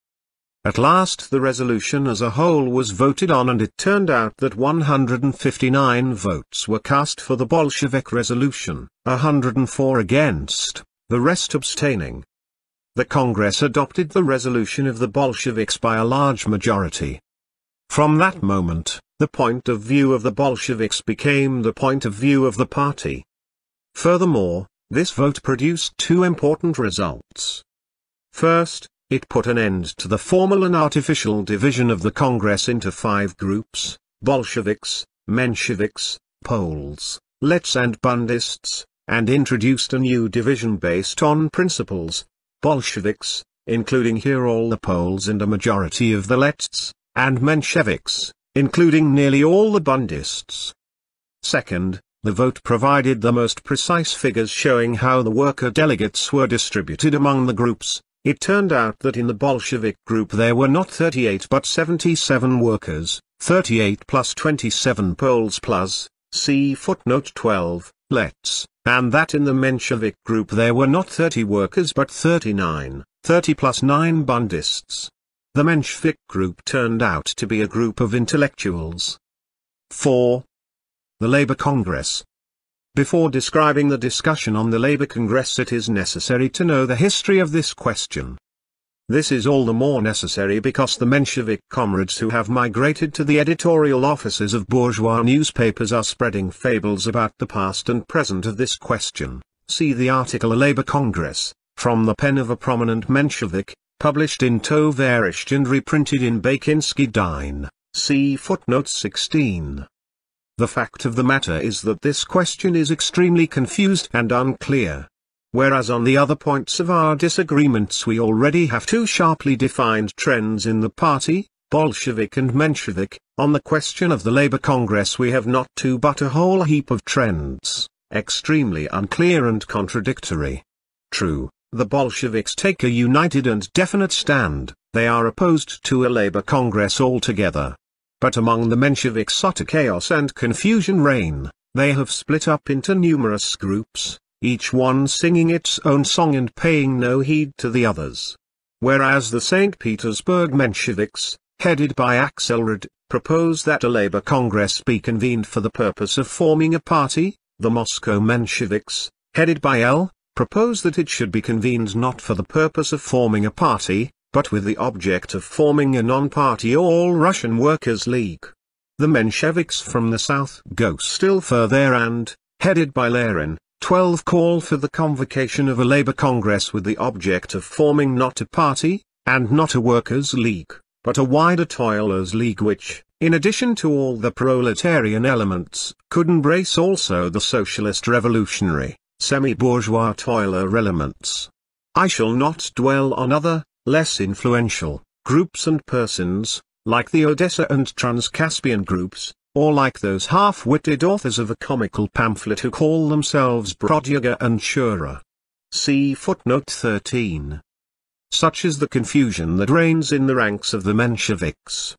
At last the resolution as a whole was voted on and it turned out that 159 votes were cast for the Bolshevik resolution, 104 against, the rest abstaining. The Congress adopted the resolution of the Bolsheviks by a large majority. From that moment, the point of view of the Bolsheviks became the point of view of the party. Furthermore, this vote produced two important results. First, it put an end to the formal and artificial division of the Congress into 5 groups, Bolsheviks, Mensheviks, Poles, Lets and Bundists, and introduced a new division based on principles, Bolsheviks, including here all the Poles and a majority of the Lets, and Mensheviks, including nearly all the Bundists. Second, the vote provided the most precise figures showing how the worker delegates were distributed among the groups. It turned out that in the Bolshevik group there were not 38 but 77 workers, 38 plus 27 Poles plus, see footnote 12, Lets, and that in the Menshevik group there were not 30 workers but 39, 30 plus 9 Bundists. The Menshevik group turned out to be a group of intellectuals. 4. The Labour Congress. Before describing the discussion on the Labour Congress it is necessary to know the history of this question. This is all the more necessary because the Menshevik comrades who have migrated to the editorial offices of bourgeois newspapers are spreading fables about the past and present of this question. See the article A Labour Congress, from the pen of a prominent Menshevik, published in Tovarish and reprinted in Bakinsky Dine, see footnote 16. The fact of the matter is that this question is extremely confused and unclear. Whereas on the other points of our disagreements we already have two sharply defined trends in the party, Bolshevik and Menshevik, on the question of the Labour Congress we have not two but a whole heap of trends, extremely unclear and contradictory. True, the Bolsheviks take a united and definite stand, they are opposed to a Labour Congress altogether. But among the Mensheviks utter chaos and confusion reign, they have split up into numerous groups, each one singing its own song and paying no heed to the others. Whereas the St. Petersburg Mensheviks, headed by Axelrod, propose that a Labour Congress be convened for the purpose of forming a party, the Moscow Mensheviks, headed by L, propose that it should be convened not for the purpose of forming a party, but with the object of forming a non-party All-Russian Workers' League. The Mensheviks from the south go still further and, headed by Lenin, 12 call for the convocation of a Labour Congress with the object of forming not a party, and not a workers' league, but a wider toilers' league which, in addition to all the proletarian elements, could embrace also the socialist revolutionary, semi-bourgeois toiler elements. I shall not dwell on other, less influential, groups and persons, like the Odessa and Transcaspian groups, or like those half-witted authors of a comical pamphlet who call themselves Brodyuga and Shura. See footnote 13. Such is the confusion that reigns in the ranks of the Mensheviks.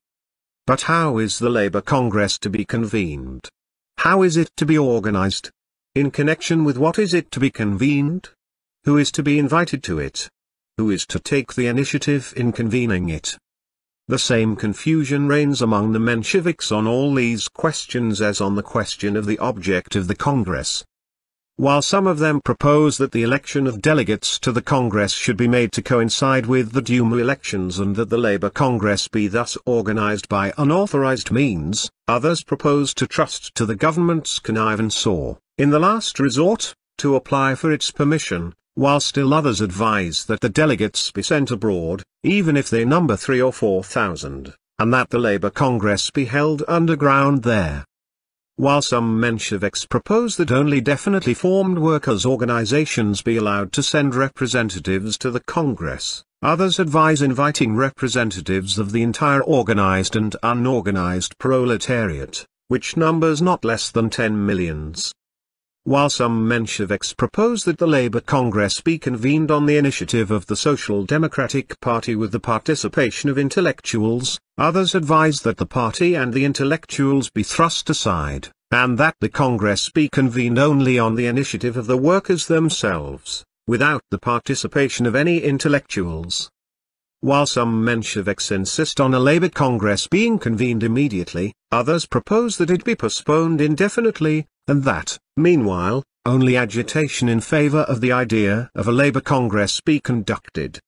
But how is the Labour Congress to be convened? How is it to be organized? In connection with what is it to be convened? Who is to be invited to it? Who is to take the initiative in convening it? The same confusion reigns among the Mensheviks on all these questions as on the question of the object of the Congress. While some of them propose that the election of delegates to the Congress should be made to coincide with the Duma elections and that the Labour Congress be thus organized by unauthorized means, others propose to trust to the government's connivance or, in the last resort, to apply for its permission, while still others advise that the delegates be sent abroad, even if they number 3 or 4,000, and that the Labour Congress be held underground there. While some Mensheviks propose that only definitely formed workers' organizations be allowed to send representatives to the Congress, others advise inviting representatives of the entire organized and unorganized proletariat, which numbers not less than 10 millions. While some Mensheviks propose that the Labour Congress be convened on the initiative of the Social Democratic Party with the participation of intellectuals, others advise that the party and the intellectuals be thrust aside, and that the Congress be convened only on the initiative of the workers themselves, without the participation of any intellectuals. While some Mensheviks insist on a Labour Congress being convened immediately, others propose that it be postponed indefinitely, and that, meanwhile, only agitation in favour of the idea of a Labour Congress be conducted.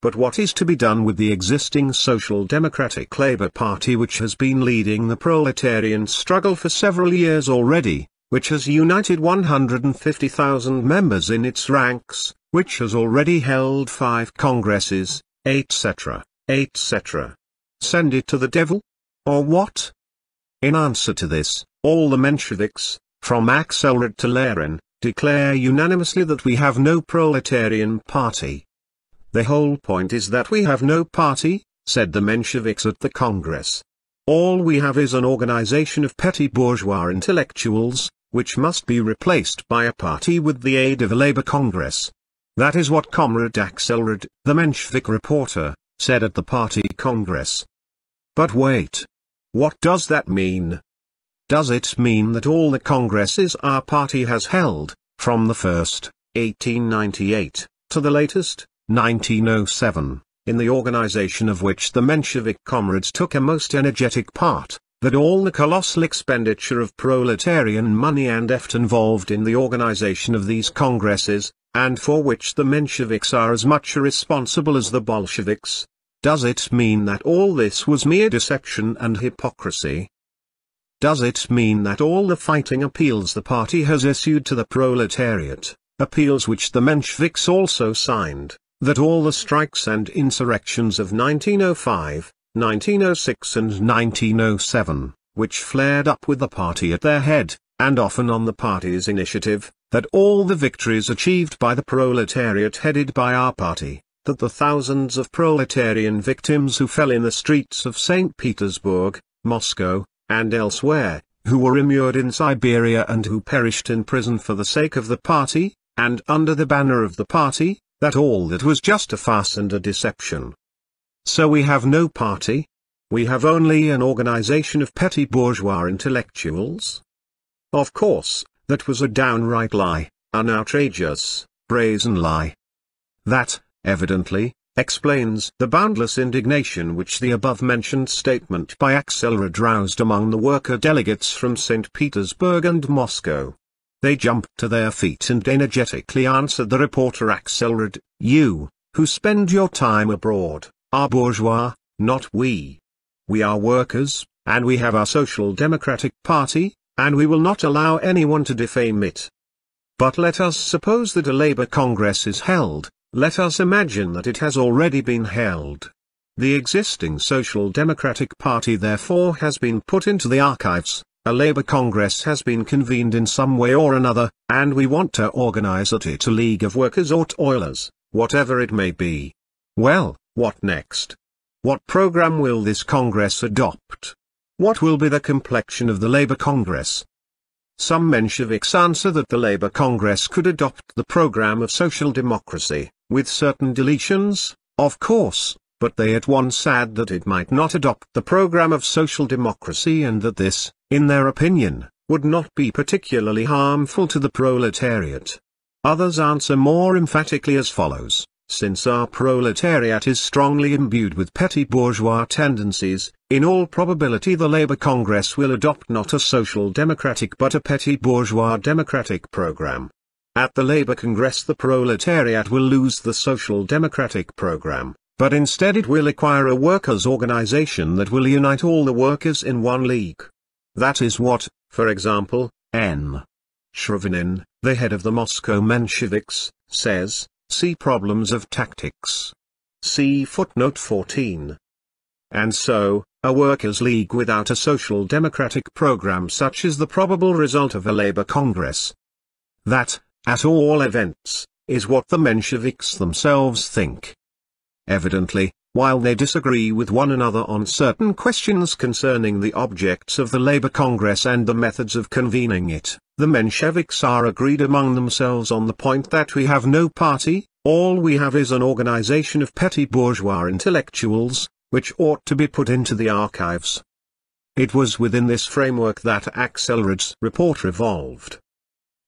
But what is to be done with the existing Social Democratic Labour Party, which has been leading the proletarian struggle for several years already, which has united 150,000 members in its ranks, which has already held 5 congresses, etc., etc.? Send it to the devil? Or what? In answer to this, all the Mensheviks, from Axelrod to Lenin, declare unanimously that we have no proletarian party. The whole point is that we have no party, said the Mensheviks at the Congress. All we have is an organization of petty bourgeois intellectuals, which must be replaced by a party with the aid of a Labour Congress. That is what Comrade Axelrod, the Menshevik reporter, said at the party Congress. But wait. What does that mean? Does it mean that all the congresses our party has held, from the first, 1898, to the latest, 1907, in the organization of which the Menshevik comrades took a most energetic part, that all the colossal expenditure of proletarian money and effort involved in the organization of these congresses, and for which the Mensheviks are as much responsible as the Bolsheviks, does it mean that all this was mere deception and hypocrisy? Does it mean that all the fighting appeals the party has issued to the proletariat, appeals which the Mensheviks also signed, that all the strikes and insurrections of 1905, 1906 and 1907, which flared up with the party at their head, and often on the party's initiative, that all the victories achieved by the proletariat headed by our party, that the thousands of proletarian victims who fell in the streets of St. Petersburg, Moscow, and elsewhere, who were immured in Siberia and who perished in prison for the sake of the party, and under the banner of the party, that all that was just a farce and a deception. So we have no party? We have only an organization of petty bourgeois intellectuals? Of course, that was a downright lie, an outrageous, brazen lie. That, evidently, explains the boundless indignation which the above-mentioned statement by Axelrod roused among the worker delegates from St. Petersburg and Moscow. They jumped to their feet and energetically answered the reporter Axelrod, "You, who spend your time abroad, are bourgeois, not we. We are workers, and we have our Social Democratic Party, and we will not allow anyone to defame it. But let us suppose that a Labour Congress is held. Let us imagine that it has already been held. The existing Social Democratic Party therefore has been put into the archives, a Labour Congress has been convened in some way or another, and we want to organize at it a League of Workers or Toilers, whatever it may be. Well, what next? What program will this Congress adopt? What will be the complexion of the Labour Congress? Some Mensheviks answer that the Labour Congress could adopt the program of social democracy, with certain deletions, of course, but they at once add that it might not adopt the program of social democracy and that this, in their opinion, would not be particularly harmful to the proletariat. Others answer more emphatically as follows: since our proletariat is strongly imbued with petty bourgeois tendencies, in all probability the Labour Congress will adopt not a social democratic but a petty bourgeois democratic program. At the Labour Congress the proletariat will lose the social democratic program, but instead it will acquire a workers' organization that will unite all the workers in one league. That is what, for example, N. Shrevinin, the head of the Moscow Mensheviks, says, see Problems of Tactics. See footnote 14. And so, a workers' league without a social democratic program such is the probable result of a labor congress. That, at all events, is what the Mensheviks themselves think. Evidently, while they disagree with one another on certain questions concerning the objects of the Labor Congress and the methods of convening it, the Mensheviks are agreed among themselves on the point that we have no party, all we have is an organization of petty bourgeois intellectuals, which ought to be put into the archives. It was within this framework that Axelrod's report revolved.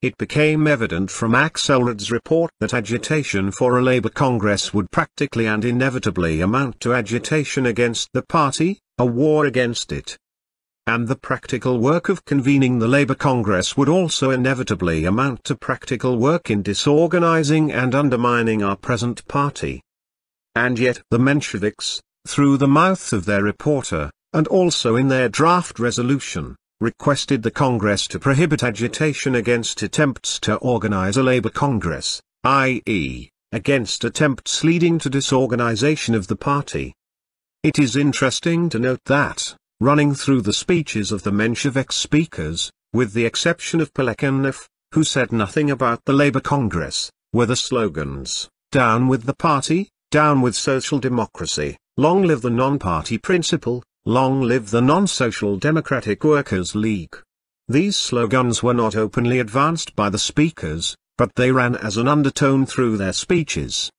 It became evident from Axelrod's report that agitation for a labor congress would practically and inevitably amount to agitation against the party, a war against it. And the practical work of convening the labor congress would also inevitably amount to practical work in disorganizing and undermining our present party. And yet the Mensheviks, through the mouth of their reporter, and also in their draft resolution, requested the Congress to prohibit agitation against attempts to organize a labor congress, i.e., against attempts leading to disorganization of the party. It is interesting to note that, running through the speeches of the Menshevik speakers, with the exception of Plekhanov, who said nothing about the labor congress, were the slogans, "Down with the party, down with social democracy, long live the non-party principle, long live the non-social democratic workers' league." These slogans were not openly advanced by the speakers, but they ran as an undertone through their speeches.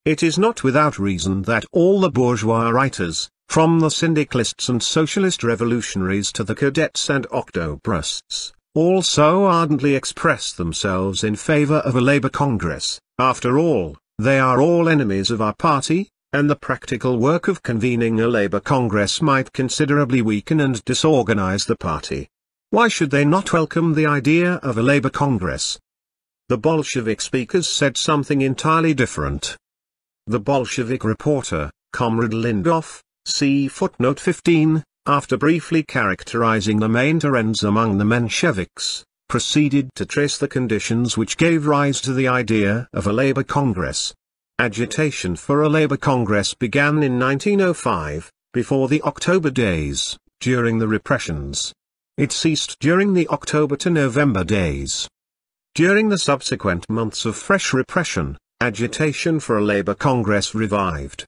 It is not without reason that all the bourgeois writers, from the syndicalists and socialist revolutionaries to the cadets and octobrusts, all so ardently express themselves in favor of a labor congress. After all, they are all enemies of our party, and the practical work of convening a labor congress might considerably weaken and disorganize the party. Why should they not welcome the idea of a labor congress? The Bolshevik speakers said something entirely different. The Bolshevik reporter, Comrade Lindoff, see footnote 15, after briefly characterizing the main trends among the Mensheviks, proceeded to trace the conditions which gave rise to the idea of a labor congress. Agitation for a labor congress began in 1905, before the October days, during the repressions. It ceased during the October to November days. During the subsequent months of fresh repression, agitation for a labor congress revived.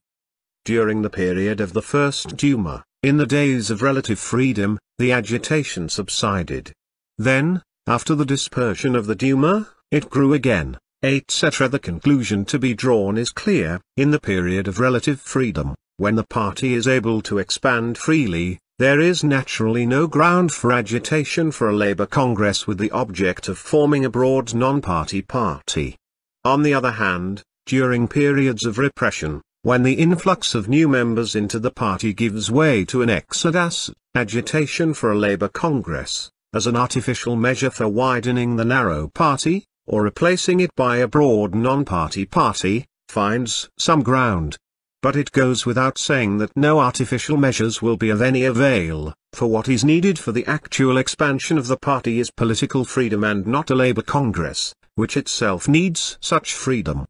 During the period of the First Duma, in the days of relative freedom, the agitation subsided. Then, after the dispersion of the Duma, it grew again, etc. The conclusion to be drawn is clear: in the period of relative freedom, when the party is able to expand freely, there is naturally no ground for agitation for a labor congress with the object of forming a broad non-party party. On the other hand, during periods of repression, when the influx of new members into the party gives way to an exodus, agitation for a labor congress, as an artificial measure for widening the narrow party, or replacing it by a broad non-party party, finds some ground. But it goes without saying that no artificial measures will be of any avail, for what is needed for the actual expansion of the party is political freedom and not a labor congress, which itself needs such freedom.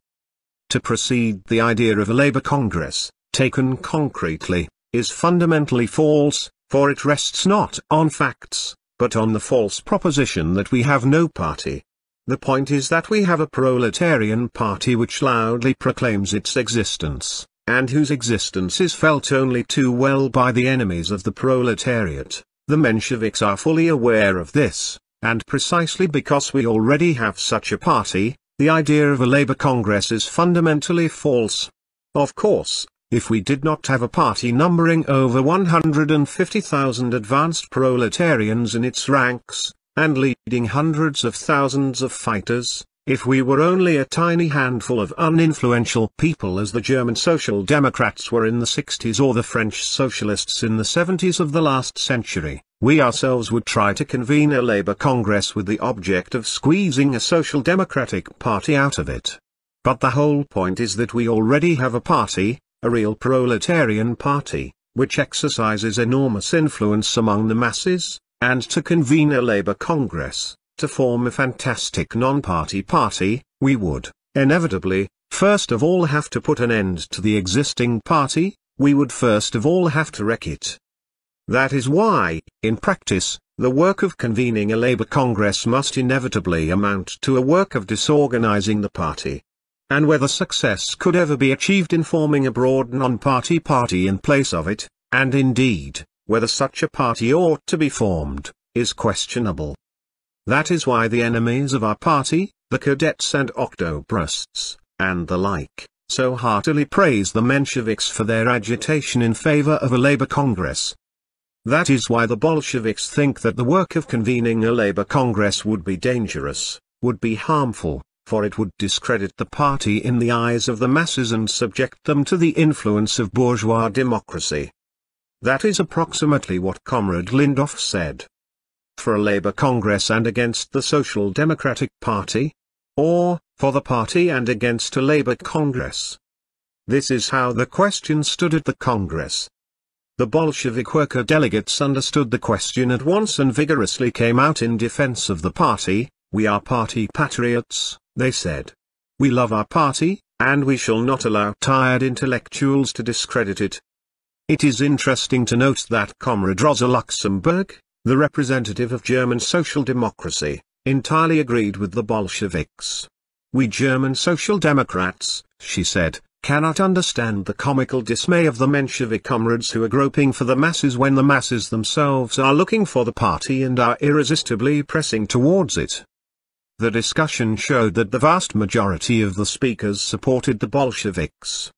To proceed, the idea of a labor congress, taken concretely, is fundamentally false, for it rests not on facts, but on the false proposition that we have no party. The point is that we have a proletarian party which loudly proclaims its existence, and whose existence is felt only too well by the enemies of the proletariat. The Mensheviks are fully aware of this, and precisely because we already have such a party, the idea of a labor congress is fundamentally false. Of course, if we did not have a party numbering over 150,000 advanced proletarians in its ranks, and leading hundreds of thousands of fighters, if we were only a tiny handful of uninfluential people as the German Social Democrats were in the 60s or the French Socialists in the 70s of the last century, we ourselves would try to convene a labor congress with the object of squeezing a social democratic party out of it. But the whole point is that we already have a party, a real proletarian party, which exercises enormous influence among the masses, and to convene a labor congress, to form a fantastic non-party party, we would, inevitably, first of all have to put an end to the existing party, we would first of all have to wreck it. That is why, in practice, the work of convening a Labour Congress must inevitably amount to a work of disorganising the party. And whether success could ever be achieved in forming a broad non-party party in place of it, and indeed, whether such a party ought to be formed, is questionable. That is why the enemies of our party, the cadets and Octobrusts, and the like, so heartily praise the Mensheviks for their agitation in favor of a Labour Congress. That is why the Bolsheviks think that the work of convening a Labour Congress would be dangerous, would be harmful, for it would discredit the party in the eyes of the masses and subject them to the influence of bourgeois democracy. That is approximately what Comrade Lindoff said. For a Labour Congress and against the Social Democratic Party? Or, for the party and against a Labour Congress? This is how the question stood at the Congress. The Bolshevik worker delegates understood the question at once and vigorously came out in defense of the party. We are party patriots, they said. We love our party, and we shall not allow tired intellectuals to discredit it. It is interesting to note that Comrade Rosa Luxemburg, the representative of German Social Democracy, entirely agreed with the Bolsheviks. We German Social Democrats, she said, cannot understand the comical dismay of the Menshevik comrades who are groping for the masses when the masses themselves are looking for the party and are irresistibly pressing towards it. The discussion showed that the vast majority of the speakers supported the Bolsheviks.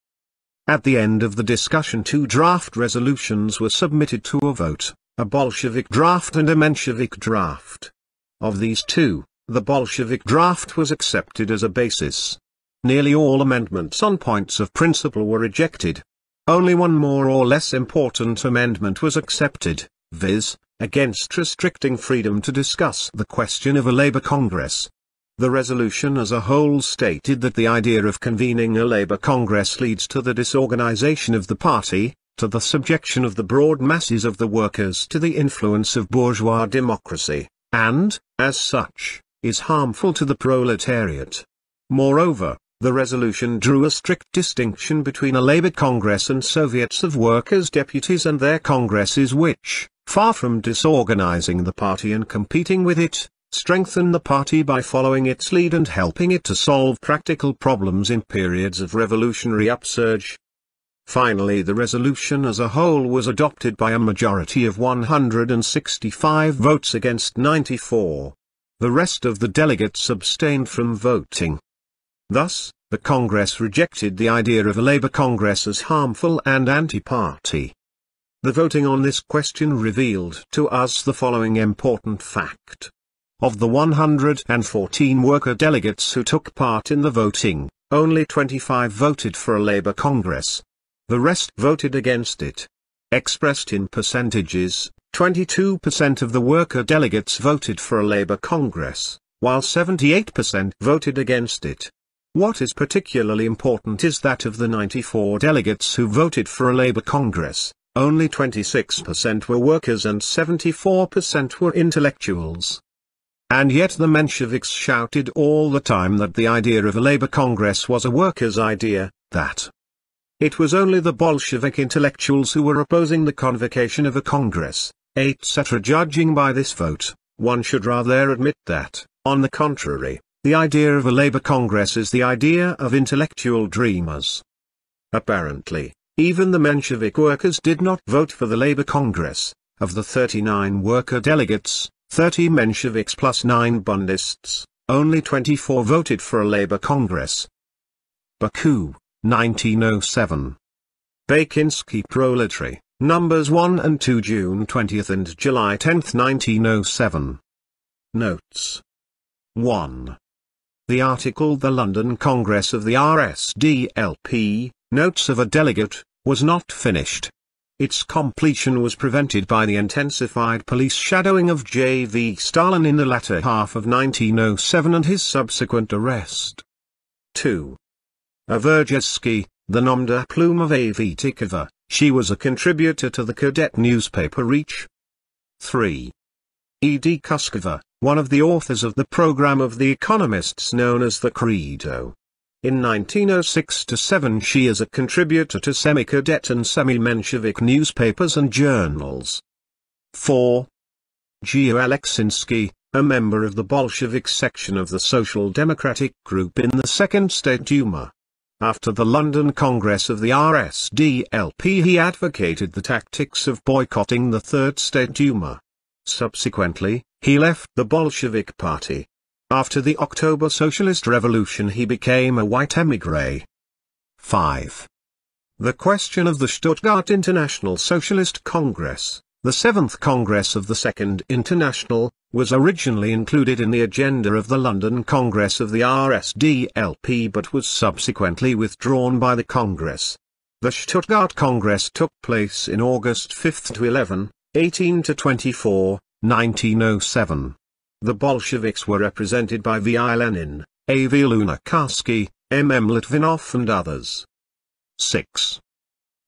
At the end of the discussion, two draft resolutions were submitted to a vote, a Bolshevik draft and a Menshevik draft. Of these two, the Bolshevik draft was accepted as a basis. Nearly all amendments on points of principle were rejected. Only one more or less important amendment was accepted, viz., against restricting freedom to discuss the question of a Labour Congress. The resolution as a whole stated that the idea of convening a Labour Congress leads to the disorganisation of the party, to the subjection of the broad masses of the workers to the influence of bourgeois democracy, and, as such, is harmful to the proletariat. Moreover, the resolution drew a strict distinction between a Labour Congress and Soviets of workers' deputies and their congresses which, far from disorganising the party and competing with it, strengthen the party by following its lead and helping it to solve practical problems in periods of revolutionary upsurge. Finally, the resolution as a whole was adopted by a majority of 165 votes against 94. The rest of the delegates abstained from voting. Thus, the Congress rejected the idea of a Labour Congress as harmful and anti-party. The voting on this question revealed to us the following important fact. Of the 114 worker delegates who took part in the voting, only 25 voted for a Labour Congress. The rest voted against it. Expressed in percentages, 22% of the worker delegates voted for a Labour Congress, while 78% voted against it. What is particularly important is that of the 94 delegates who voted for a Labour Congress, only 26% were workers and 74% were intellectuals. And yet the Mensheviks shouted all the time that the idea of a Labour Congress was a workers' idea, that it was only the Bolshevik intellectuals who were opposing the convocation of a Congress, etc. Judging by this vote, one should rather admit that, on the contrary, the idea of a Labour Congress is the idea of intellectual dreamers. Apparently, even the Menshevik workers did not vote for the Labour Congress. Of the 39 worker delegates, 30 Mensheviks plus 9 Bundists, only 24 voted for a Labour Congress. Baku, 1907. Bakinsky Proletary, Numbers 1 and 2, June 20 and July 10, 1907. Notes. 1. The article "The London Congress of the RSDLP, Notes of a Delegate," was not finished. Its completion was prevented by the intensified police shadowing of J.V. Stalin in the latter half of 1907 and his subsequent arrest. 2. Avergesky, the nom de plume of A.V. Tikova, she was a contributor to the cadet newspaper Reach. 3. E.D. Kuskova, one of the authors of the program of the economists known as the Credo. In 1906–7 she is a contributor to semi-cadet and semi-Menshevik newspapers and journals. 4. Geo Alexinsky, a member of the Bolshevik section of the Social Democratic Group in the Second State Duma. After the London Congress of the RSDLP he advocated the tactics of boycotting the Third State Duma. Subsequently, he left the Bolshevik Party. After the October Socialist Revolution he became a white émigré. 5. The question of the Stuttgart International Socialist Congress, the Seventh Congress of the Second International, was originally included in the agenda of the London Congress of the RSDLP but was subsequently withdrawn by the Congress. The Stuttgart Congress took place in August 5–11, 18–24, 1907. The Bolsheviks were represented by V.I. Lenin, A.V. Lunacharsky, M.M. Litvinov and others. 6.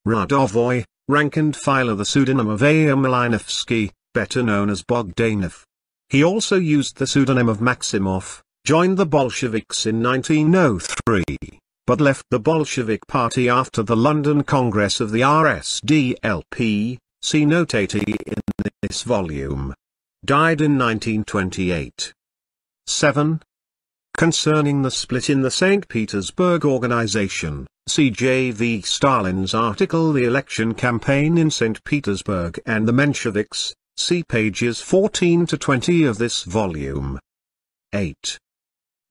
Radovoy, rank and file, the pseudonym of A.M. Malinovsky, better known as Bogdanov. He also used the pseudonym of Maximov, joined the Bolsheviks in 1903, but left the Bolshevik Party after the London Congress of the RSDLP, see Note 80 in this volume. Died in 1928. 7. Concerning the split in the St. Petersburg organization, see J.V. Stalin's article The Election Campaign in St. Petersburg and the Mensheviks, see pages 14–20 of this volume. 8.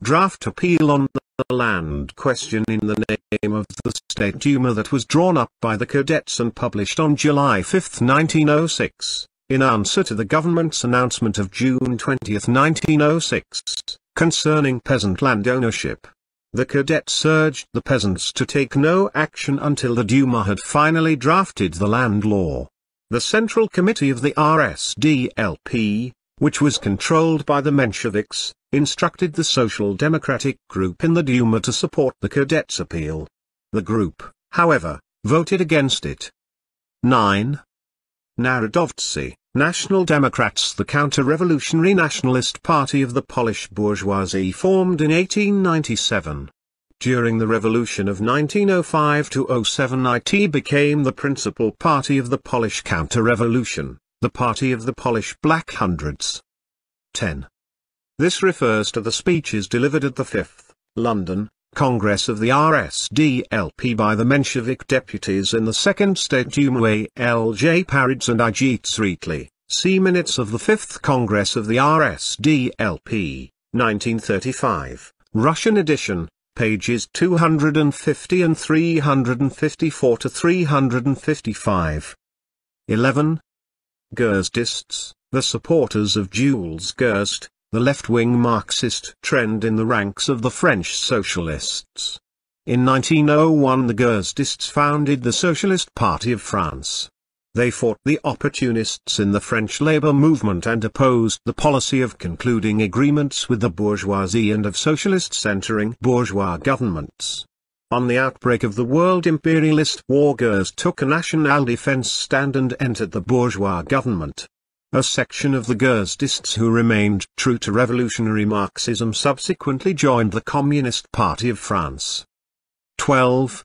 Draft appeal on the land question in the name of the State Duma that was drawn up by the cadets and published on July 5, 1906, in answer to the government's announcement of June 20, 1906, concerning peasant land ownership. The cadets urged the peasants to take no action until the Duma had finally drafted the land law. The Central Committee of the RSDLP, which was controlled by the Mensheviks, instructed the Social Democratic Group in the Duma to support the cadets' appeal. The group, however, voted against it. 9. Narodowcy, National Democrats, the counter-revolutionary nationalist party of the Polish bourgeoisie, formed in 1897. During the revolution of 1905–07 it became the principal party of the Polish counter-revolution, the party of the Polish Black Hundreds. 10. This refers to the speeches delivered at the 5th, London, Congress of the RSDLP by the Menshevik deputies in the Second State Duma. L.J. Parides and I.G. Tsreetli, see Minutes of the 5th Congress of the RSDLP, 1935, Russian edition, pages 250 and 354–355. 11. Gersdists, the supporters of Jules Gerst, the left-wing Marxist trend in the ranks of the French socialists. In 1901 the Gersdists founded the Socialist Party of France. They fought the opportunists in the French labor movement and opposed the policy of concluding agreements with the bourgeoisie and of socialists entering bourgeois governments. On the outbreak of the World Imperialist War, Gerst took a national defense stand and entered the bourgeois government. A section of the Gersdists who remained true to revolutionary Marxism subsequently joined the Communist Party of France. 12.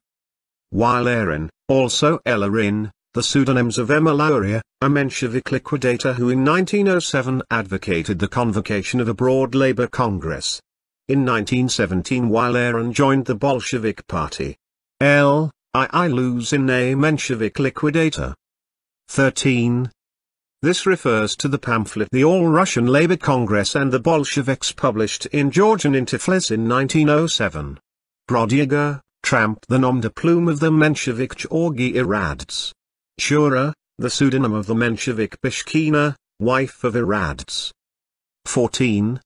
Weilerin, also Ellerin, the pseudonyms of Emma Lauria, a Menshevik liquidator who in 1907 advocated the convocation of a broad labor congress. In 1917 Weilerin joined the Bolshevik Party. L. I. Luzin, a Menshevik liquidator. 13. This refers to the pamphlet The All-Russian Labor Congress and the Bolsheviks, published in Georgian Interfles in 1907. Brodiaga, Tramp, the nom de plume of the Menshevik Georgy Irads. Shura, the pseudonym of the Menshevik Bishkina, wife of Irads. 14.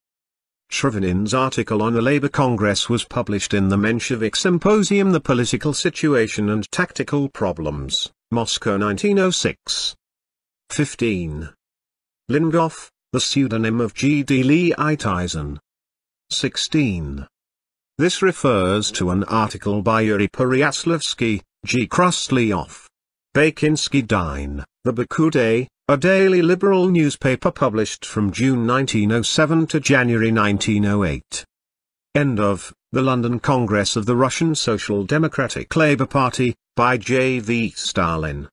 Shrivinin's article on the Labor Congress was published in the Menshevik Symposium The Political Situation and Tactical Problems, Moscow 1906. 15. Lingoff, the pseudonym of G. D. Leiteisen. 16. This refers to an article by Yuri Peryaslavsky, G. Krustlyoff. Bakinski Dine, The Baku Day, a daily liberal newspaper published from June 1907 to January 1908. End of The London Congress of the Russian Social Democratic Labour Party, by J. V. Stalin.